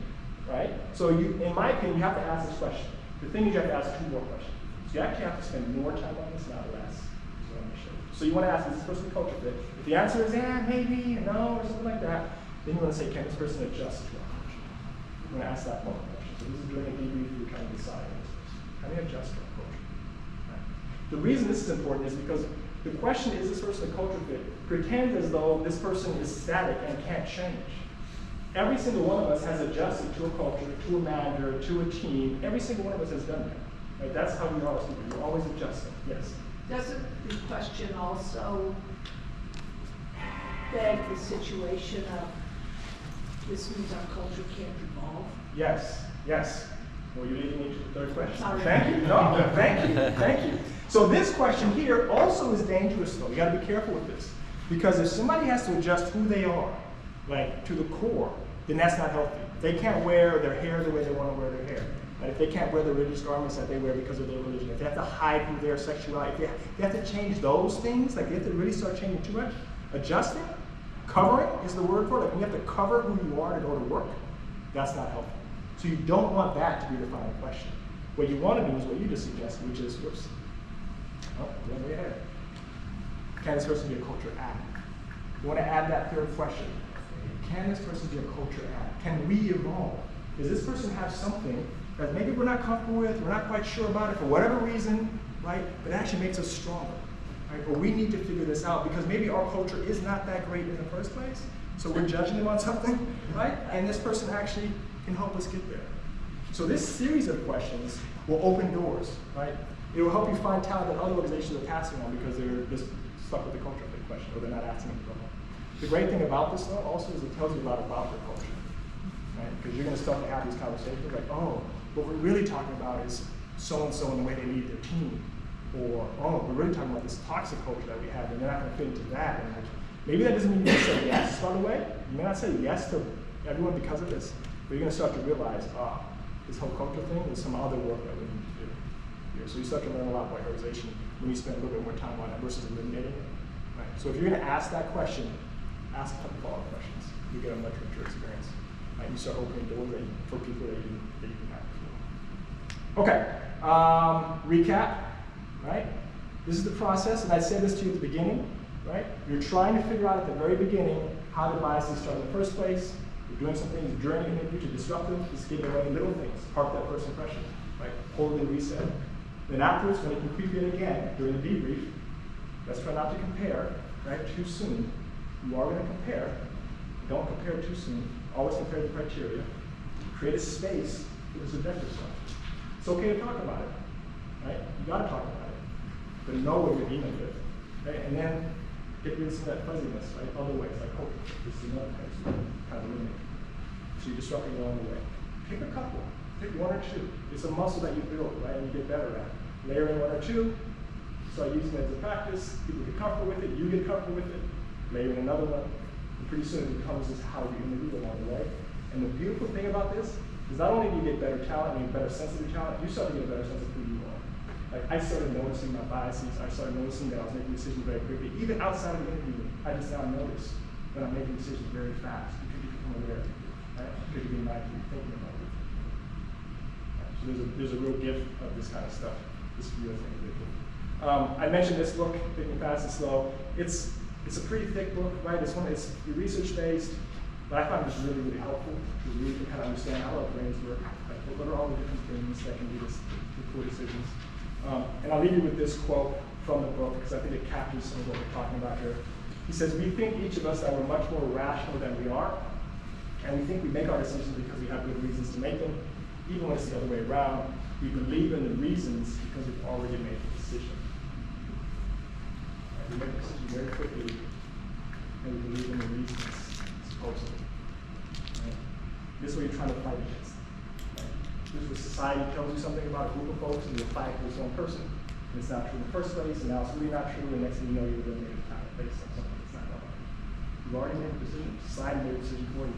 right? So in my opinion, you have to ask this question. The thing is, you have to ask 2 more questions. So you actually have to spend more time on this, not less. So you want to ask, is this person a culture fit? If the answer is, maybe, no, or something like that, then you want to say, can this person adjust to our culture? You want to ask that one question. So this is during a debrief, you're trying to decide on this person. How do you adjust to our culture? Right. The reason this is important is because the question, is this person a culture fit, pretends as though this person is static and can't change. Every single one of us has adjusted to a culture, to a manager, to a team. Every single one of us has done that. Right? That's how we are as people. You're always adjusting. Yes? Doesn't the question also beg the situation of this means our culture can't evolve? Yes, yes. Well, you're leading me to the third question. Sorry. Thank you. No, thank you, thank you. So this question here also is dangerous, though. You got to be careful with this, because if somebody has to adjust who they are, like to the core, then that's not healthy. They can't wear their hair the way they want to wear their hair. Right? If they can't wear the religious garments that they wear because of their religion, if they have to hide who their sexuality, if they have to change those things, like they have to really start changing too much, adjusting, covering is the word for it. Like when you have to cover who you are to go to work, that's not helpful. So you don't want that to be the final question. What you want to do is what you just suggested, which is, whoops, went way ahead. Can this person be a culture add? You want to add that third question. Can this person be a culture add? Can we evolve? Does this person have something that maybe we're not comfortable with, we're not quite sure about it for whatever reason, right? But it actually makes us stronger, right? Or we need to figure this out because maybe our culture is not that great in the first place, so we're judging them on something, right? And this person actually can help us get there. So this series of questions will open doors, right? It will help you find talent that other organizations are passing on because they're just stuck with the culture fit question, or they're not asking them to go home. The great thing about this, though, also is it tells you a lot about your culture, right? Because you're going to start to have these conversations like, oh, what we're really talking about is so-and-so and the way they lead their team. Or, oh, we're really talking about this toxic culture that we have, and they're not going to fit into that. And maybe that doesn't mean you say yes, by the way. You may not say yes to everyone because of this, but you're going to start to realize, this whole culture thing, there's some other work that we need to do here. So you start to learn a lot about your organization when you spend a little bit more time on it versus eliminating it. Right? So if you're going to ask that question, ask a couple follow-up questions. You get a much richer experience. Right? You start opening doors for people that you can have before. Okay, recap, right? This is the process, and I said this to you at the beginning, right? You're trying to figure out at the very beginning how the biases start in the first place. We're doing some things during the interview to disrupt them, just giving away little things, part of that first impression, like hold and reset. Then afterwards, when they can creep in again during the debrief, let's try not to compare, right, too soon. You are going to compare. Don't compare too soon. Always compare the criteria. Create a space for the subjective stuff. It's okay to talk about it, right? You got to talk about it, but know what you're dealing with, right? And then get rid of some of that fuzziness, right? Other ways, like, oh, this is another type, so kind of eliminate. So you're disrupting along the way. Pick a couple. Pick one or two. It's a muscle that you build, right? And you get better at. Layer in one or two. Start using it as a practice. People get comfortable with it. You get comfortable with it. Layer in another one. And pretty soon it becomes just how you interview along the way. And the beautiful thing about this is not only do you get better talent and a better sense of your talent, you start to get a better sense of who you are. Like, I started noticing my biases. I started noticing that I was making decisions very quickly. Even outside of the interview, I just now notice when I'm making decisions very fast because you become aware, right? Because you're being mindful, you're thinking about it. Right? So there's a real gift of this kind of stuff, this view as an individual. I mentioned this book, Thinking Fast and Slow. It's a pretty thick book, right? It's research based, but I find it's really, really helpful to really kind of understand how our brains work. Like, what are all the different things that can lead us to poor decisions? And I'll leave you with this quote from the book, because I think it captures some of what we're talking about here. He says, we think each of us that we're much more rational than we are, and we think we make our decisions because we have good reasons to make them. Even when it's the other way around, we believe in the reasons because we've already made the decision. Right? We make the decision very quickly, and we believe in the reasons, supposedly. Right? This is what you're trying to fight against. This is what society tells you something about a group of folks, and you apply it to this one person. And it's not true in the first place, and now it's really not true, and next thing you know, you're eliminating time based on something that's not right. You've already made a decision. Society made a decision for you.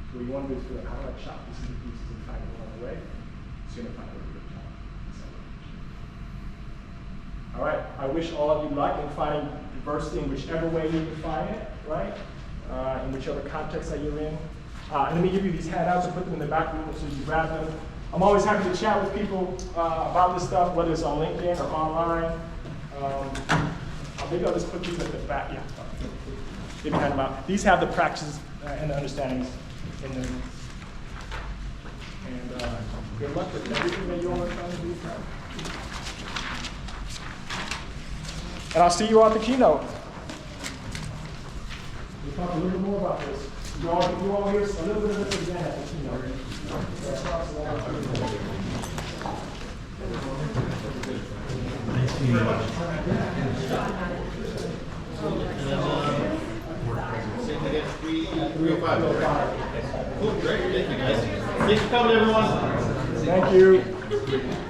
So what you want to do is figure out how do I chop this into pieces and find it along the way, so you're going to find a really good job. All right, I wish all of you luck in finding diversity in whichever way you define it, right? In whichever context that you're in. And let me give you these handouts and put them in the back room so you can grab them. I'm always happy to chat with people about this stuff, whether it's on LinkedIn or online. Maybe I'll just put these at the back. Yeah. Maybe hand them out. These have the practices and the understandings in them. And good luck with everything that you all are trying to do. And I'll see you all at the keynote. We'll talk a little bit more about this. You all hear a little bit of this again at the keynote. Nice to meet you. Same again, 305. Cool, great, thank you guys. Thanks for coming, everyone. Thank you.